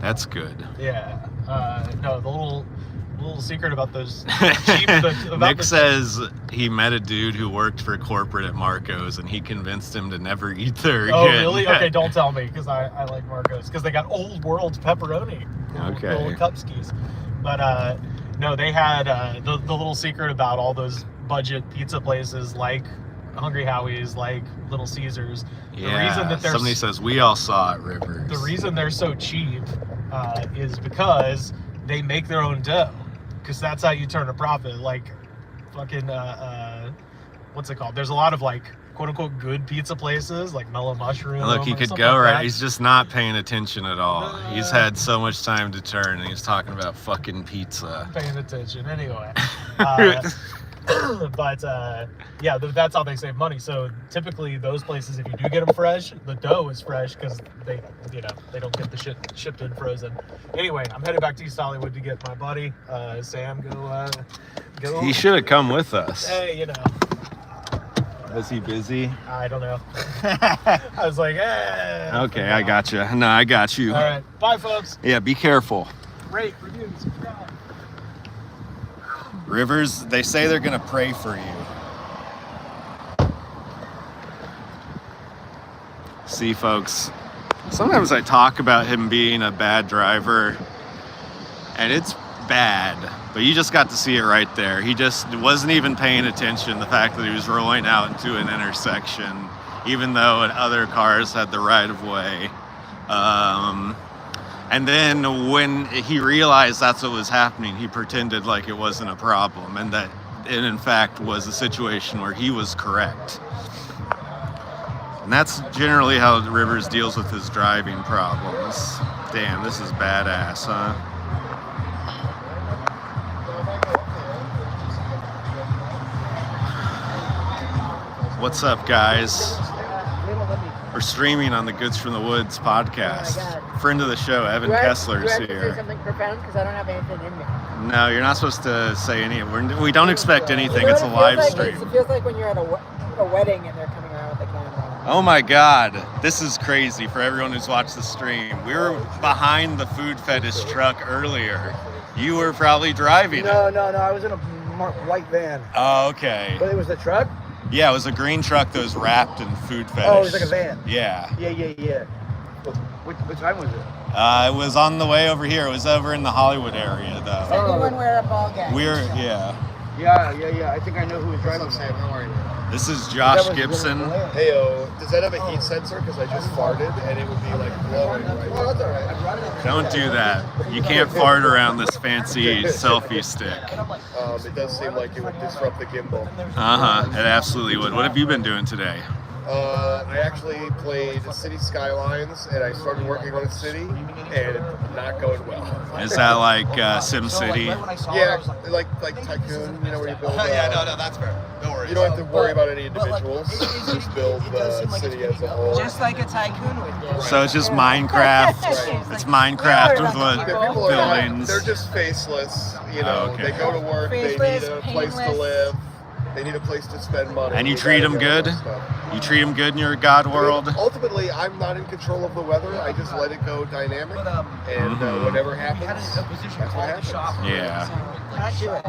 that's good. Yeah. No, the little secret about those cheap. Nick says he met a dude who worked for corporate at Marco's and he convinced him to never eat there again. Oh, really? Okay, don't tell me because I like Marco's because they got Old World pepperoni. Okay. Little Cupskis. But no, they had the little secret about all those budget pizza places like Hungry Howie's, like Little Caesars. Yeah, The reason that they're somebody says we all saw it, Rivers. The reason they're so cheap is because they make their own dough. Because that's how you turn a profit. Like, fucking, what's it called? There's a lot of, like, quote-unquote good pizza places, like Mellow Mushroom. Look, he or could something go like right. that. He's just not paying attention at all. He's had so much time to turn, and he's talking about fucking pizza. Paying attention. Anyway. But yeah, that's how they save money. So typically those places, if you do get them fresh, the dough is fresh because they don't get the shit shipped in frozen. Anyway, I'm headed back to East Hollywood to get my buddy Sam go. He should have come with us. Hey, Was he busy? I don't know. I was like, Okay, I got you. No, I got you. All right, bye, folks. Yeah, be careful. Rate, review, subscribe. Rivers, they say they're going to pray for you. See, folks, sometimes I talk about him being a bad driver, and it's bad, but you just got to see it right there. He just wasn't even paying attention, the fact that he was rolling out into an intersection, even though other cars had the right of way. And then when he realized that's what was happening, he pretended like it wasn't a problem, and that it in fact was a situation where he was correct. And that's generally how Rivers deals with his driving problems. Damn, this is badass, huh? What's up, guys? We're streaming on the Goods from the Woods podcast. Friend of the show, Evan Kessler's here. Do I have to say something profound? Because I don't have anything in me. No, you're not supposed to say any. We don't expect anything. It's a live stream. It feels like when you're at a wedding and they're coming around with the camera. Oh my God, this is crazy for everyone who's watched the stream. We were behind the food fetish truck earlier. You were probably driving it. No, I was in a white van. Oh, okay. But it was a truck? Yeah, it was a green truck that was wrapped in food fetish. Oh, it was like a van? Yeah. Yeah. What time was it? It was on the way over here. It was over in the Hollywood area, though. Is anyone wear a ball gag? Yeah. Yeah. I think I know who was driving. Sam, how are you? This is Josh Gibson. Heyo, does that have a heat sensor? Because I just farted and it would be like blowing right now. Oh, that's all right. Don't do that. You can't fart around this fancy selfie stick. It does seem like it would disrupt the gimbal. It absolutely would. What have you been doing today? I actually played City Skylines and I started working on a city and not going well. Is that like Sim City? Yeah, like Tycoon, where you build. No, that's fair. No worries. You don't have to worry about any individuals. Just build the city as a whole. Just like a tycoon would do. So it's just Minecraft. It's Minecraft with People are buildings. they're just faceless. Okay. They go to work. They need a place to live. They need a place to spend money. And you treat them good? You treat them good in your God world? Ultimately, I'm not in control of the weather. I just let it go dynamic. And whatever happens, that's what happens. Yeah. Not do it.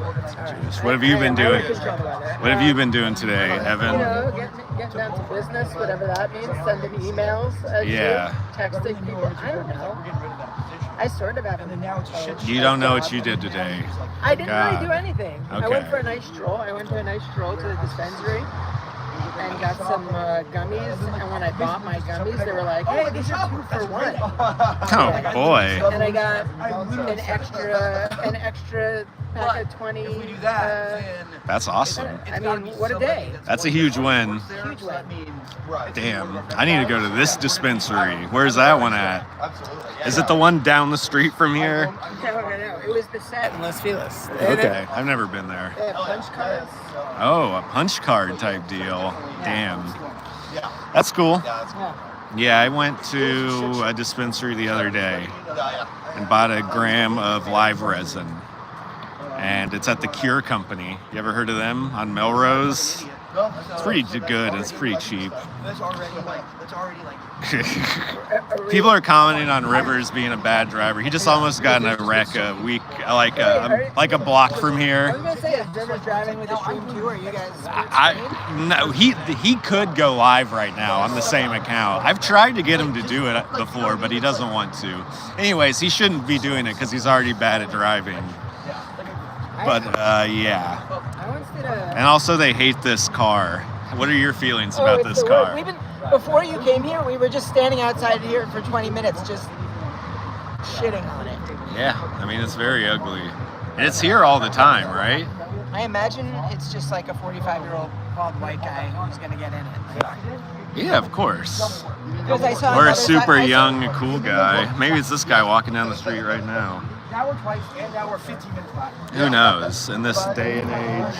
Jeez. What have you been doing? What have you been doing today, Evan? Getting down to business, whatever that means. Sending emails. Texting people. I don't know. I sort of have. You don't know what you did today. I didn't really do anything. Okay. I went for a nice stroll. I went to a nice stroll to the dispensary and got some gummies. And when I bought my gummies, they were like, "Hey, these are 2 for 1." Oh boy. And I got an extra pack of 20. That's awesome. I mean, what a day! That's a huge win. Huge win. Damn. I need to go to this dispensary. Where's that one at? Is it the one down the street from here? No. It was the set in Los Feliz. Okay. I've never been there. They have punch cards. Oh, a punch card type deal. Damn. That's cool. Yeah, I went to a dispensary the other day and bought a gram of live resin. And it's at the Cure Company. You ever heard of them on Melrose? It's pretty good. It's pretty cheap. People are commenting on Rivers being a bad driver. He just almost got in a wreck a week, like a block from I was here. gonna say, is Rivers driving with the stream too, or you guys? No, he could go live right now on the same account. I've tried to get him to do it before, but he doesn't want to. Anyways, he shouldn't be doing it because he's already bad at driving. But yeah. And also, they hate this car. What are your feelings about this car? Before you came here, we were just standing outside here for 20 minutes, just shitting on it. Yeah, I mean, it's very ugly. And it's here all the time, right? I imagine it's just like a 45-year-old bald white guy who's gonna get in it. Yeah, of course. Because I saw Or a super young, cool guy. Maybe it's this guy walking down the street right now. Now we're twice, and now we're 15 minutes back. Who knows? In this day and age.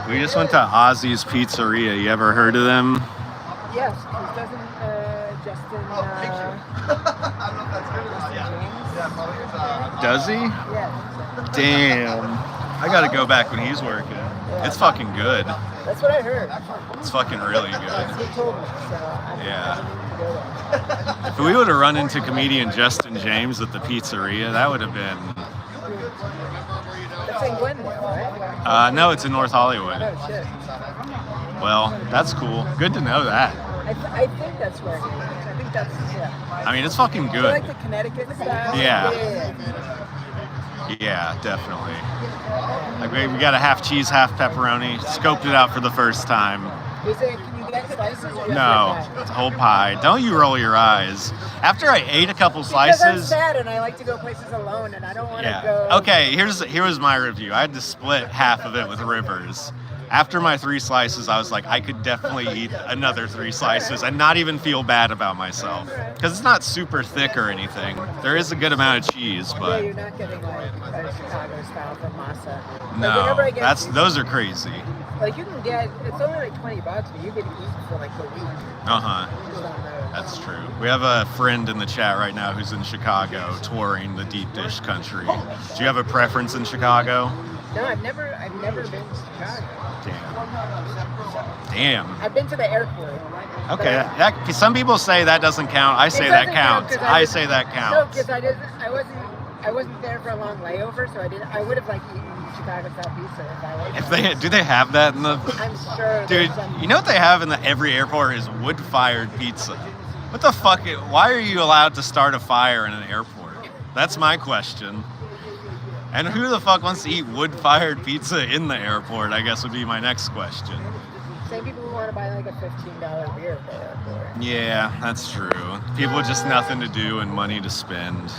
We just went to Ozzy's Pizzeria. You ever heard of them? Yes, because doesn't Justin Does he? yeah. Damn. I gotta go back when he's working. It's fucking good. That's what I heard. It's fucking really He good. told me, so I Yeah. need to go there. If we would have run into comedian Justin James at the pizzeria, that would have been. That's in Glendale, right? No, it's in North Hollywood. Oh, shit. Well, that's cool. Good to know that. I think that's where it is. I think that's, yeah. I mean, it's fucking You good. like the Connecticut style? Yeah. Yeah. Yeah, definitely. Like we got a half cheese, half pepperoni. Scoped it out for the first time. Is it, can you get slices? Or you No, have to it's a whole pie. Don't you roll your eyes. After I ate a couple Because I'm slices. sad and I like to go places alone and I don't want to Yeah. go. Okay, here was my review. I had to split half of it with Rivers. After my 3 slices, I was like, I could definitely eat another 3 slices and not even feel bad about myself. Because it's not super thick or anything. There is a good amount of cheese, Yeah, but you're not getting like a Chicago style from masa. Like, no, whenever I get those are crazy. like you can get, it's only like $20, but you can eat for like a week. Uh-huh. Just on those. That's true. We have a friend in the chat right now who's in Chicago touring the deep dish country. Do you have a preference in Chicago? No, I've never been to Chicago. Damn. I've been to the airport. Okay. That, some people say that doesn't count. I say It that doesn't count counts. 'cause I was- say that No, counts. because I wasn't there for a long layover, so I would have like eaten Chicago style pizza if I was. If they do, they have that in the. I'm sure. Dude, there's some- you know what they have in every airport is wood-fired pizza. What the fuck? Why are you allowed to start a fire in an airport? That's my question. And who the fuck wants to eat wood-fired pizza in the airport? I guess would be my next question. Same people who want to buy like a $15 beer at the airport. Yeah, that's true. People with just nothing to do and money to spend. So,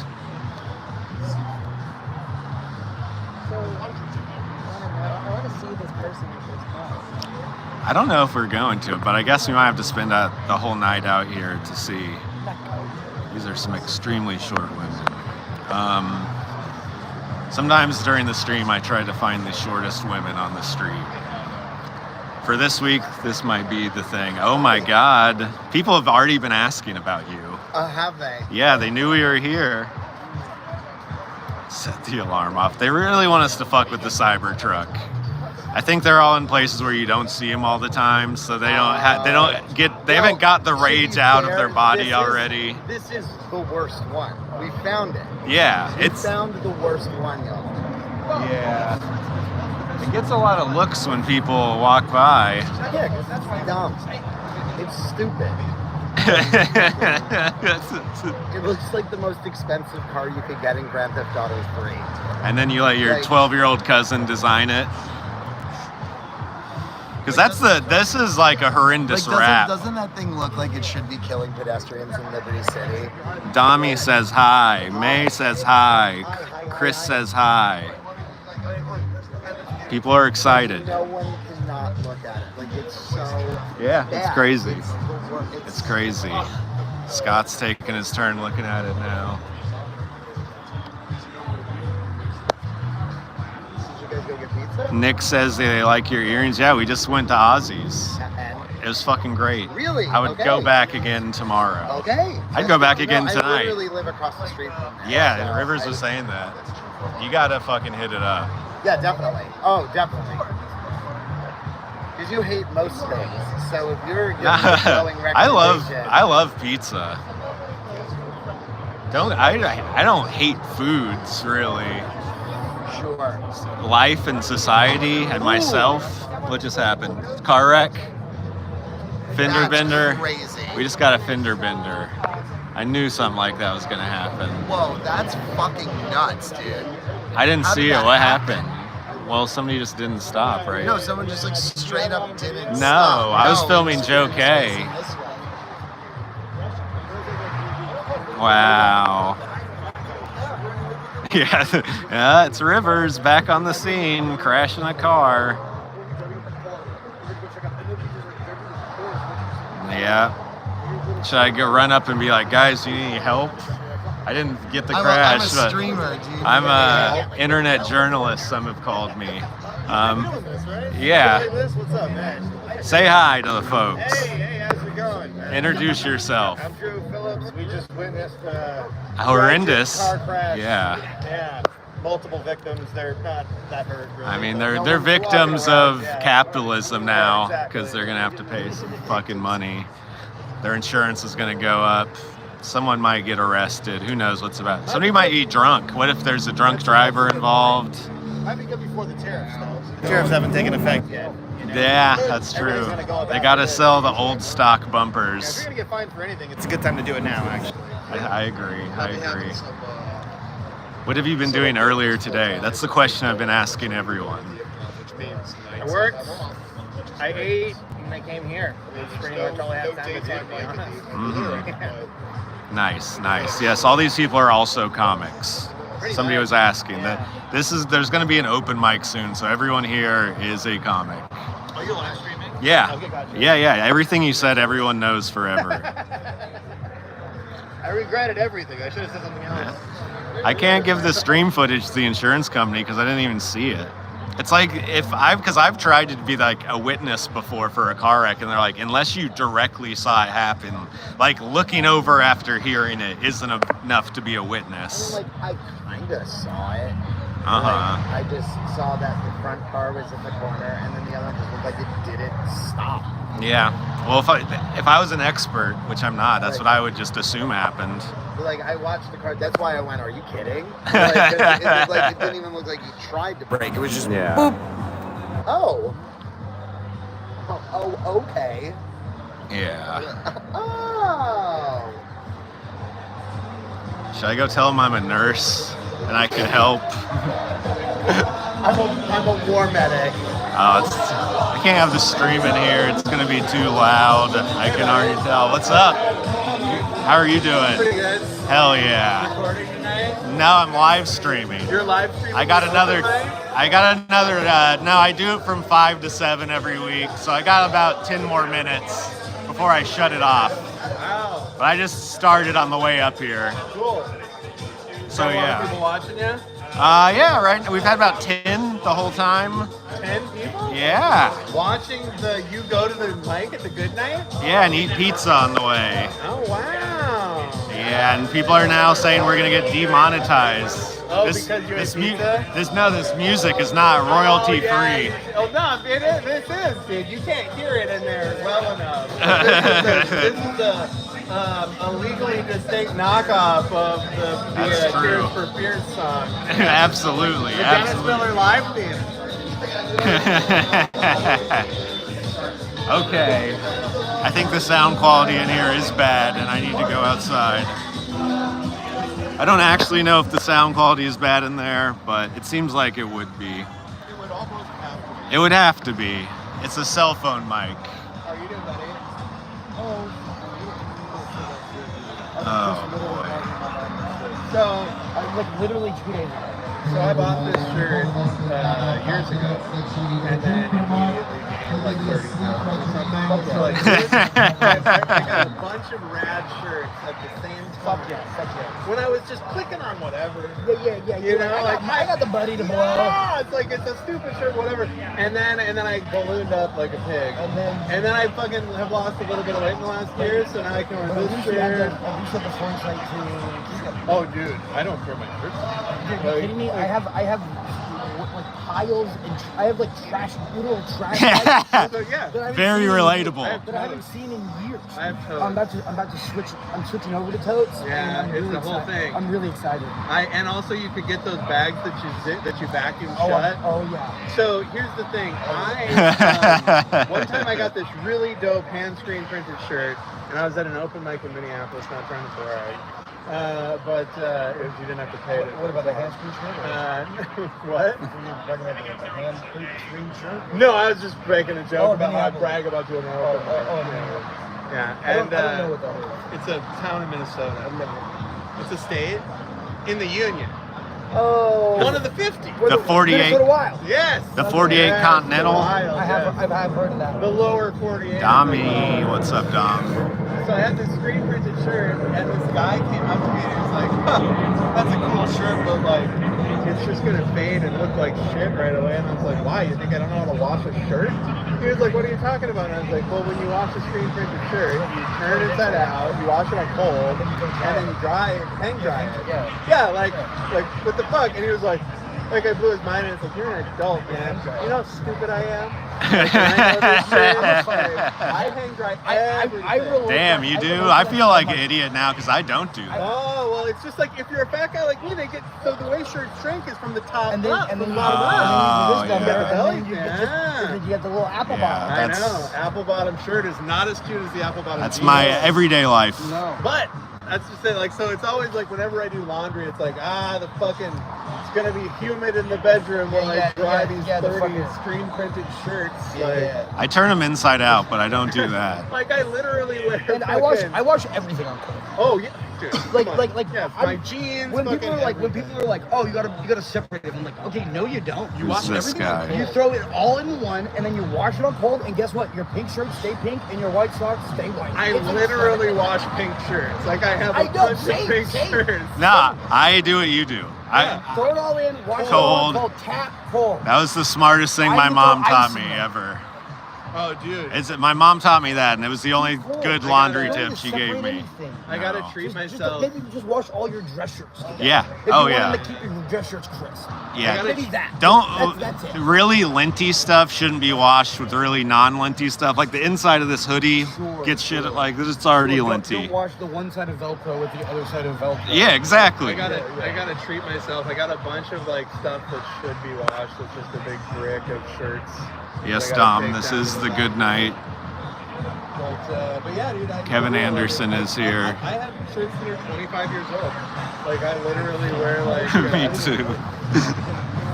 I want to see this person with this car. I don't know if we're going to, but I guess we might have to spend the whole night out here to see. These are some extremely short women. Sometimes during the stream, I try to find the shortest women on the street. For this week, this might be the thing. Oh my God. People have already been asking about you. Have they? Yeah, they knew we were here. Set the alarm off. They really want us to fuck with the Cybertruck. I think they're all in places where you don't see them all the time, so they haven't got the rage out of their body already. This is the worst one. We found it. Yeah, We it's found the worst one, y'all. yeah. It gets a lot of looks when people walk by. Yeah, because that's dumb. It's stupid. It looks like the most expensive car you could get in Grand Theft Auto 3. And then you let your 12-year-old cousin design it. Because this is like a horrendous rap. Doesn't that thing look like it should be killing pedestrians in Liberty City? Dami says hi. May says hi. Chris says hi. People are excited. No one cannot look at it. Like, it's so Yeah, bad. it's crazy. It's It's crazy. Scott's taking his turn looking at it now. Did you guys go get pizza? Nick says they like your earrings. Yeah, we just went to Ozzy's. And It was fucking great. Really? I would Okay. go back again tomorrow. okay. I'd go back again I tonight. literally live across the street from there. Yeah, so Rivers was saying that. You gotta fucking hit it up. Yeah, definitely. Oh, definitely. Because you hate most things. So if you're giving a glowing I recommendation, love pizza. I don't hate foods really. sure. Life and society and myself. What just happened? Car wreck? Fender That's bender? crazy. We just got a fender bender. I knew something like that was gonna happen. Whoa, that's fucking nuts, dude. I didn't How did see it. that What happen? happened? Well, somebody just didn't stop, right? No, someone just like straight up didn't No, stop. I was No, filming it's Joe facing K. this way. Wow. Yeah, it's Rivers back on the scene, crashing a car. Yeah. Should I go run up and be like, guys, do you need any help? I didn't get the I'm crash. a but streamer, dude. I'm a internet journalist, some have called me. Yeah. What's up, man? Say hi to the folks. Hey, how's it going, man? Introduce yourself. I'm Drew Phillips. We just witnessed Horrendous. car crash. Yeah. Yeah. Multiple victims. They're not that hurt. Really. I mean, No they're one's victims walking around. of Yeah. capitalism now exactly. because they're gonna have to pay some fucking money. Their insurance is gonna go up. Someone might get arrested. Who knows what's about? Somebody might be drunk. What if there's a drunk driver involved? Might be good before the tariffs, though. Tariffs haven't taken effect yet. You know? Yeah, that's true. Everybody's gonna go They about gotta it. sell the old stock Yeah, if bumpers. you're gonna get fined for anything, it's a good time to do it now, actually. I agree. I agree. What have you been doing earlier today? That's the question I've been asking everyone. I worked. I ate and I came here. It's pretty much all I have time to do, to be honest. Mhm. Nice. Yes, all these people are also comics. Somebody was asking that there's going to be an open mic soon, so everyone here is a comic. Are you live streaming? Yeah. Okay, gotcha. Yeah. Everything you said, everyone knows forever. I regretted everything. I should have said something else. I can't give the stream footage to the insurance company because I didn't even see it. It's like because I've tried to be like a witness before for a car wreck, and they're like, unless you directly saw it happen, like looking over after hearing it isn't enough to be a witness. Like, I kind of saw it. Uh-huh. Like, I just saw that the front car was in the corner, and then the other one just looked like it didn't stop. Yeah. Well, if I was an expert, which I'm not, that's what I would just assume happened. But, like, I watched the car. That's why I went, are you kidding? Like, it didn't even look like he tried to brake. It was just boop. Oh, okay. Yeah. Oh. Should I go tell him I'm a nurse and I can help? I'm a war medic. I can't have the stream in here. It's gonna be too loud. I can already tell. What's up? How are you doing? Pretty good. Hell yeah. Recording tonight? No, I'm live streaming. You're live streaming? I got another. No, I do it from 5 to 7 every week, so I got about 10 more minutes before I shut it off. Wow. But I just started on the way up here. Cool. So A lot of yeah. people watching you? Yeah, right. We've had about 10 the whole time. 10 people? Yeah. Watching you go to the mic at the good night? Yeah, and eat pizza on the way. Oh, wow. Yeah, and people are now saying we're gonna get demonetized. Oh, because you ate pizza? This music is not royalty free. Oh, no, this is, dude. You can't hear it in there well enough. This is a legally distinct knockoff of the That's true. Tears for Fears song. Absolutely, The Dennis absolutely. Miller live theme. Okay. I think the sound quality in here is bad and I need to go outside. I don't actually know if the sound quality is bad in there, but it seems like it would be. It would have to be. It's a cell phone mic. How are you doing, buddy? Oh boy. So, literally 2 days ago. So I bought this shirt years ago, and then immediately gained like 30 pounds or something. So like, I got a bunch of rad shirts at the same time. When I was just clicking on whatever. Yeah. You know, I got the buddy to blow. Oh, it's like it's a stupid shirt, whatever. And then I ballooned up like a pig. And then I fucking have lost a little bit of weight in the last year, so now I can wear this shirt. Oh, dude, I don't throw my shirts. Are you kidding me? I have like piles and I have like literal trash bags So yeah, that I haven't Very seen- relatable. that I haven't seen in years. I have totes. I'm about to switch. I'm switching over to totes. Yeah, and I'm it's really the whole excited. thing. I'm really excited. And also you could get those bags that you vacuum Oh, shut. oh yeah. So here's the thing. One time I got this really dope hand screen printed shirt, and I was at an open mic in Minneapolis, not trying to brag. But you didn't have to pay it. What about the hand screen shirt? What? Hand screen shirt? No, I was just making a joke Oh, about how I Minneapolis. brag about doing an open mic. Yeah, I and don't know what that is. it's a town in Minnesota. It's a state in the Union. Oh. One of the 50. The 48. Minnesota Wild. Yes. The 48 Yes, Continental. the Wild, I have yes. heard of that. The lower 48. Dami, what's up, Dom? So I had this screen printed shirt, and this guy came up to me and he was like, huh, that's a cool shirt, but like, it's just gonna fade and look like shit right away. And I was like, why? You think I don't know how to wash a shirt? He was like, what are you talking about? And I was like, well, when you wash a screen printed shirt, you turn it inside out, you wash it on cold, and then you hang dry it. Yeah, like, what the fuck? And he was like I blew his mind, and it's like, you're an adult, man. You know how stupid I am? Like, I know this shit. Like, I hang dry everything. Damn, you do? I feel like an idiot now because I don't do that. Oh, well, it's just like if you're a fat guy like me, they get so the way shirts shrink is from the top And then, up, and then from you the bottom up. get the belly and then you fat. and then you get the little apple bottom. I That's- know. Apple bottom shirt is not as cute as the apple bottom. That's jeans. my everyday life. No. But that's just it. Like, so it's always like whenever I do laundry, it's like it's gonna be humid in the bedroom while I dry these 30 screen printed shirts. I turn them inside out, but I don't do that. Like I literally wear. And I wash everything on cold. Oh yeah, dude. Yeah, my jeans. When people are like, oh, you gotta separate it. I'm like, okay, no, you don't. You Who's wash this everything guy? on cold. You throw it all in one, and then you wash it on cold. And guess what? Your pink shirts stay pink, and your white socks stay white. I literally wash pink shirts. Like I have a bunch of pink shirts. Nah, I do what you do. Throw it all in, wash it Cold. all cold, tap cold. That was the smartest thing my mom taught me ever. Oh, dude. My mom taught me that, and it was the only good laundry tip she gave me. I gotta treat myself. Maybe just wash all your dress shirts. Yeah. If you Oh, want yeah. them to keep your dress shirts crisp. Yeah. Maybe that. Don't That's it. really linty stuff shouldn't be washed with really non-linty stuff. Like the inside of this hoodie gets shit like it's already linty. Don't wash the one side of Velcro with the other side of Velcro. Yeah, exactly. I gotta treat myself. I got a bunch of like stuff that should be washed. It's just a big brick of shirts. Yes, I gotta Dom. take This down is to the the good night. But yeah, dude. Kevin Anderson is here. I have shirts that are 25 years old. Like I literally wear like. Me too.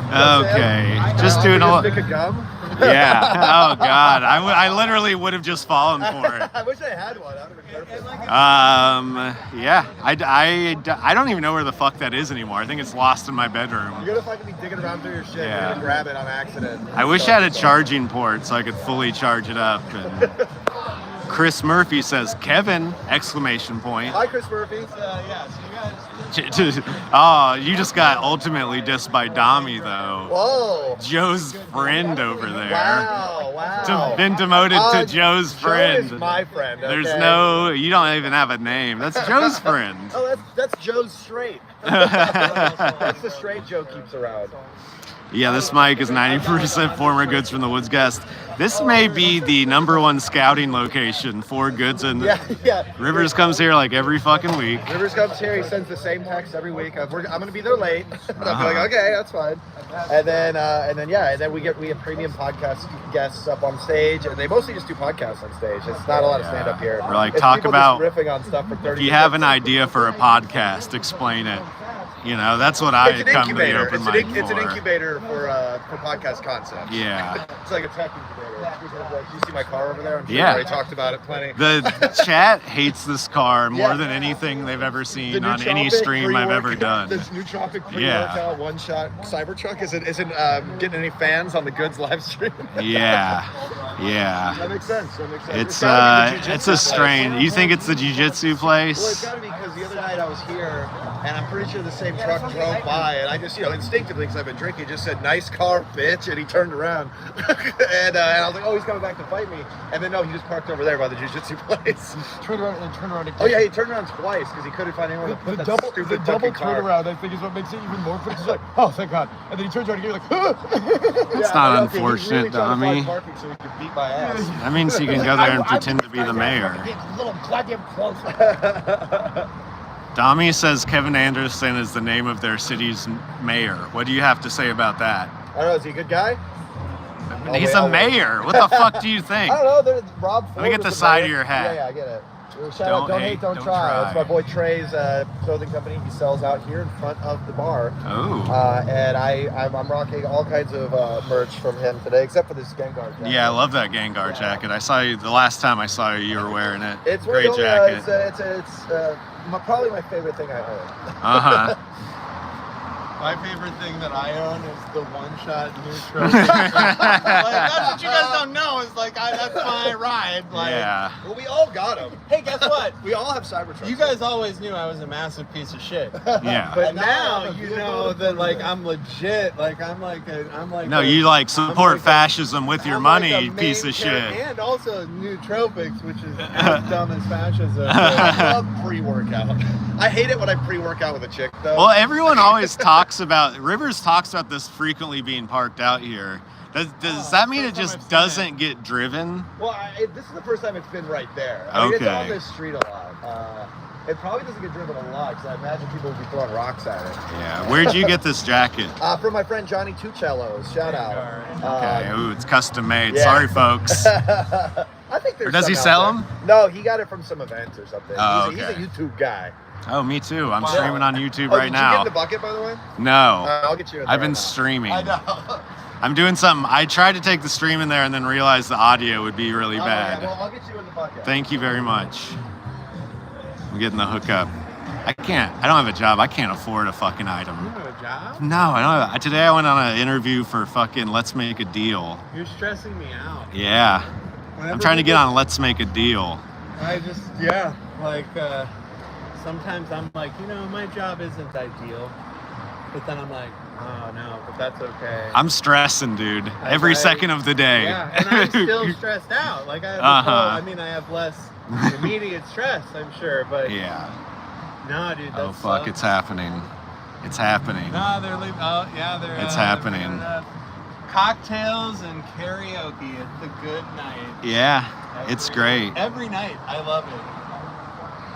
Okay, just doing a stick of gum. Yeah. Oh God, I literally would have just fallen for it. I wish I had one. That would have been perfect. Yeah. I don't even know where the fuck that is anymore. I think it's lost in my bedroom. You're gonna fucking be digging around through your shit. Yeah. You're gonna grab it on accident. I wish I had a charging port so I could fully charge it up. And Chris Murphy says, Kevin, exclamation point. Hi, Chris Murphy. Yeah, so you guys. Oh, you just got ultimately dissed by Dommy, though. Whoa. Joe's friend over there. Wow. Been demoted to Joe's friend. Joe is my friend. Okay? You don't even have a name. That's Joe's friend. Oh, that's Joe's straight. That's the straight Joe keeps around. Yeah, this mic is 90% former Goods from the Woods guest. This may be the #1 scouting location for Goods, and Yeah. Rivers comes here like every fucking week. Rivers comes here. He sends the same text every week. I'm gonna be there late. And I'll be like, okay, that's fine. And then we have premium podcast guests up on stage, and they mostly just do podcasts on stage. It's not a lot of stand up here. We're like, It's talk people about just riffing on stuff for 30 if you have an minutes. idea for a podcast, explain it. You know, that's what I It's an come to the incubator. open mic It's an for. incubator for podcast concepts. Yeah. It's like a tech incubator. You see my car over there? I'm sure Yeah. we already talked about it plenty. The chat hates this car more Yeah. than anything they've ever seen The on any nootropic stream I've ever pre-workout- done. This nootropic Yeah. pre-workout one-shot Cybertruck isn't getting any fans on the Goods live stream. Yeah. That makes sense. It's gotta be the it's a jiu-jitsu strain. place. You think it's the jiu-jitsu Well, it's place? got to be because the other night I was here, and I'm pretty sure the same truck drove by, and I just, instinctively, because I've been drinking, just said, "Nice car, bitch," and he turned around, and I was like, "Oh, he's coming back to fight me," and then no, he just parked over there by the jiu-jitsu place. Turn around again. Oh yeah, he turned around twice because he couldn't find anyone to put that stupid fucking car. turnaround, I think, is what makes it even more funny. He's like, oh, thank God. And then he turns around and you're like, It's not unfortunate, Dommy. Parking so he could beat my ass. That means you can go there and pretend to be the mayor. Get a little goddamn close. Dommy says Kevin Anderson is the name of their city's mayor. What do you have to say about that? I don't know. Is he a good guy? He's a mayor. What the fuck do you think? I don't know. Rob Ford Let me get was the side mayor. of your hat. Yeah, I get it. Shout out, don't hate, don't try. That's my boy Trey's clothing company. He sells out here in front of the bar. Oh. And I'm rocking all kinds of merch from him today, except for this Gengar jacket. Yeah, I love that Gengar jacket. I saw you the last time I saw you. You were wearing it. It's great really, jacket. it's probably my favorite thing I own. My favorite thing that I own is the one-shot new trophy. Like, that's what you guys don't know. Is like that's my ride. Like, Yeah. Well, we all got them. hey, guess what? We all have Cybertrucks. You guys always knew I was a massive piece of shit. Yeah. But And now now I'm a you vehicle know of that like progress. I'm legit. Like I'm like No, you like support fascism with your money, piece of shit. And also nootropics, which is as dumb as fascism. I love pre-workout. I hate it when I pre-workout with a chick, though. Well, everyone always talks about, Rivers talks about this frequently being parked out here. Does that mean it first time I've just seen doesn't get driven? Well, this is the first time it's been right there. I mean, it's Okay. on this street a lot. It probably doesn't get driven a lot because I imagine people would be throwing rocks at it. Yeah. Where'd you get this jacket? From my friend Johnny Tucello's. Shout out. Okay. Ooh, it's custom made. yeah. Sorry, folks. I think there's Or does he some sell out them? there. No, he got it from some events or something. Oh, He's a okay. YouTube guy. Oh, me too. I'm Wow. streaming on YouTube Oh, right did now. you get in the bucket, by the way? No. I'll get you in there I've been right now. streaming. I know. I'm doing something. I tried to take the stream in there and then realized the audio would be really Oh, bad. yeah, well, I'll get you in the bucket. Thank you very much. I'm getting the hookup. I don't have a job. I can't afford a fucking You item. have a job? No, I don't have, today I went on an interview for fucking Let's Make a Deal. You're stressing me out. Yeah. Whenever I'm trying to get people- on Let's Make a Deal. I just like sometimes I'm like, my job isn't ideal, but then I'm like, oh no, but that's okay. I'm stressing, dude. Every second of the day. Yeah, and I'm still stressed out. Like I have, I have less immediate stress, I'm sure, but Yeah. no, dude. Oh, That's fuck. It's happening. It's happening. No, they're leaving. Oh, yeah, they're. It's happening. Cocktails and karaoke. It's a good night. Yeah. It's great. Every night, I love it.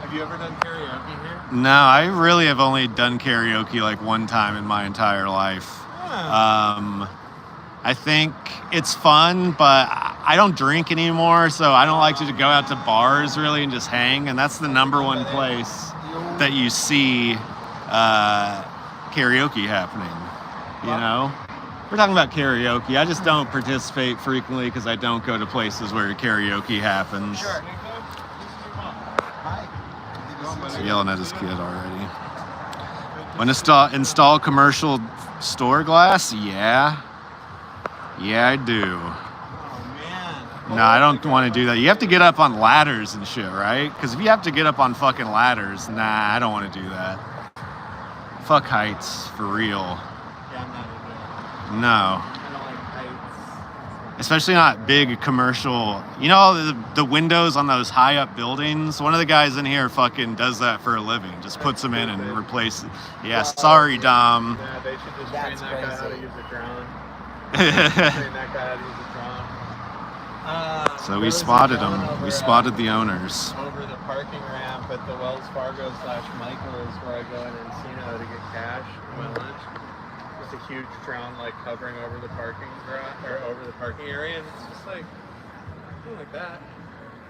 Have you ever done karaoke here? No, I really have only done karaoke like one time in my entire life. I think it's fun, but I don't drink anymore, so I don't like to go out to bars really and just hang. And that's the number one place that you see karaoke happening. You know, we're talking about karaoke. I just don't participate frequently because I don't go to places where karaoke happens. Sure. He's yelling at his kid already. When install commercial store glass? Yeah, I do. Oh man. No, I don't want to do that. You have to get up on ladders and shit, right? Because if you have to get up on fucking ladders, nah, I don't want to do that. Fuck heights, for real. Yeah, I'm not into it. No. I don't like heights. Especially not big commercial. You know the windows on those high up buildings? One of the guys in here fucking does that for a living. Just puts them in and replaces. Yeah, sorry, Dom. Yeah, they should just train That's that guy how to crazy. use a drone. Train that guy how to use a drone. So there we was a spotted drone them. over, We spotted the owners. over the parking ramp at the Wells Fargo / Michael's where I go in Encino to get cash for my lunch. Just a huge drone like hovering over the parking garage or over the parking area, and it's just like something like that.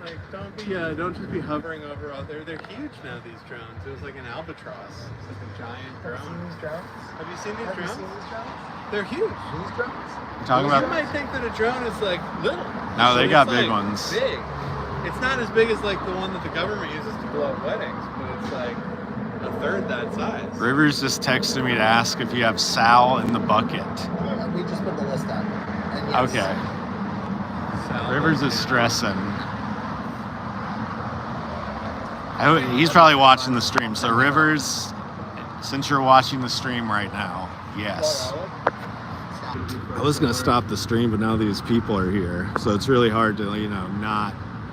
Like don't just be hovering over all there. They're huge now, these drones. It was like an albatross. It's like a giant drone. Have you seen these drones? They're huge. These drones. You talking You about? might think that a drone is like little. No, they It's got like big ones. Big. It's not as big as like the one that the government uses to blow up weddings, but it's like a third that size. Rivers just texted me to ask if you have Sal in the bucket. We just put the list out. And yes. Okay. So, Rivers is stressing. He's probably watching the stream. So Rivers, since you're watching the stream right now, yes. I was gonna stop the stream, but now these people are here, so it's really hard to not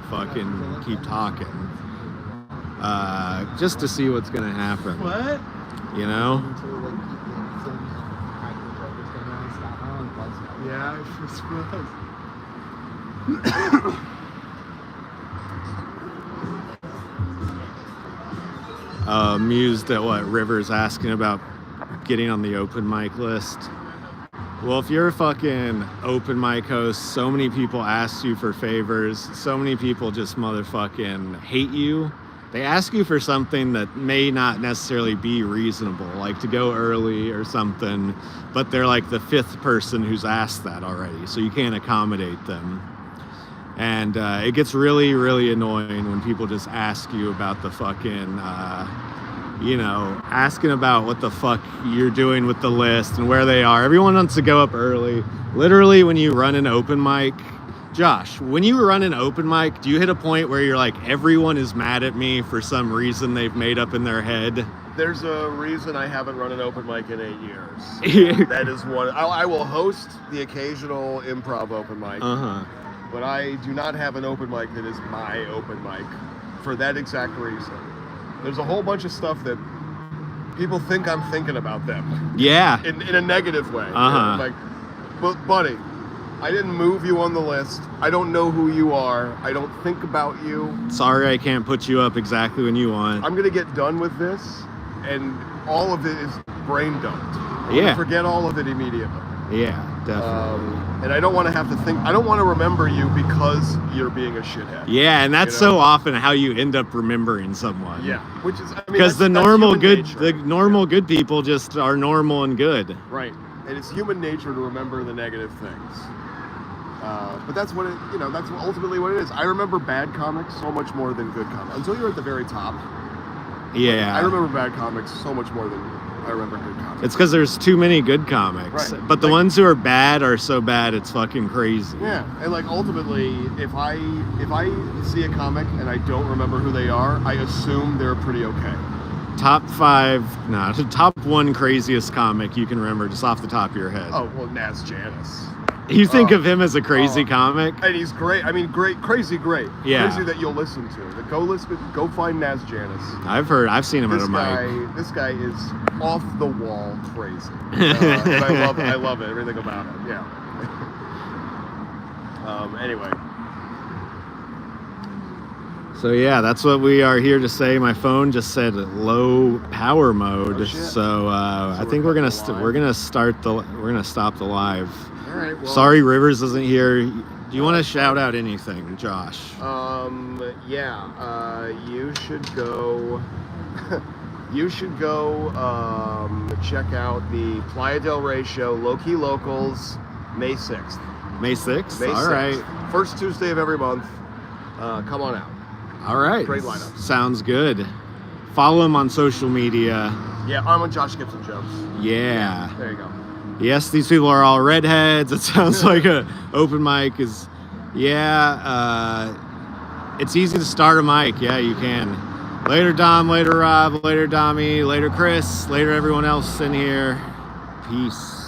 fucking keep talking. Just to see what's gonna happen. What? You know? Yeah, I suppose. Amused at what Rivers asking about getting on the open mic list. Well, if you're a fucking open mic host, so many people ask you for favors. So many people just motherfucking hate you. They ask you for something that may not necessarily be reasonable, like to go early or something, but they're like the fifth person who's asked that already, so you can't accommodate them. And it gets really, really annoying when people just ask you about the fucking asking about what the fuck you're doing with the list and where they are. Everyone wants to go up early. Literally, when you run an open mic, Josh, when you run an open mic, do you hit a point where you're like, everyone is mad at me for some reason they've made up in their head? There's a reason I haven't run an open mic in 8 years. That is one. I will host the occasional improv open mic, but I do not have an open mic that is my open mic for that exact reason. There's a whole bunch of stuff that people think I'm thinking about them. Yeah. In a negative way. Like, but buddy, I didn't move you on the list. I don't know who you are. I don't think about you. Sorry I can't put you up exactly when you want. I'm going to get done with this, and all of it is brain dumped. I'm gonna forget all of it immediately. Yeah, definitely. And I don't want to have to think. I don't want to remember you because you're being a shithead. Yeah, and that's so often how you end up remembering someone. Yeah, which is because the normal good people just are normal and good. Right, and it's human nature to remember the negative things. But that's what that's ultimately what it is. I remember bad comics so much more than good comics. Until you're at the very top. Yeah. I remember bad comics so much more than I remember good comics. It's because there's too many good comics. Right. But the ones who are bad are so bad it's fucking crazy. Yeah, and like ultimately, if I see a comic and I don't remember who they are, I assume they're pretty okay. Top 1 craziest comic you can remember just off the top of your head. Oh, well, Naz Janis. You think of him as a crazy comic? And he's great. I mean, crazy great. Yeah. Crazy that you'll listen to. Go find Naz Janis. I've seen him at a mic. This guy is off the wall crazy. And I love it, everything about it. Yeah. Anyway. So yeah, that's what we are here to say. My phone just said low power mode. Oh, shit. So I think we're gonna stop the live. All right. Well, sorry, Rivers isn't here. Do you want to shout out anything, Josh? You should go. You should go check out the Playa del Rey show, Low Key Locals, May 6th. May 6th? May 6th. All right. First Tuesday of every month. Come on out. All right. Great lineup. Sounds good. Follow him on social media. Yeah, I'm on Josh Gibson Jokes. Yeah. There you go. Yes, these people are all redheads. It sounds like a open mic is. It's easy to start a mic. Yeah, you can. Later, Dom. Later, Rob. Later, Dommy. Later, Chris. Later, everyone else in here. Peace.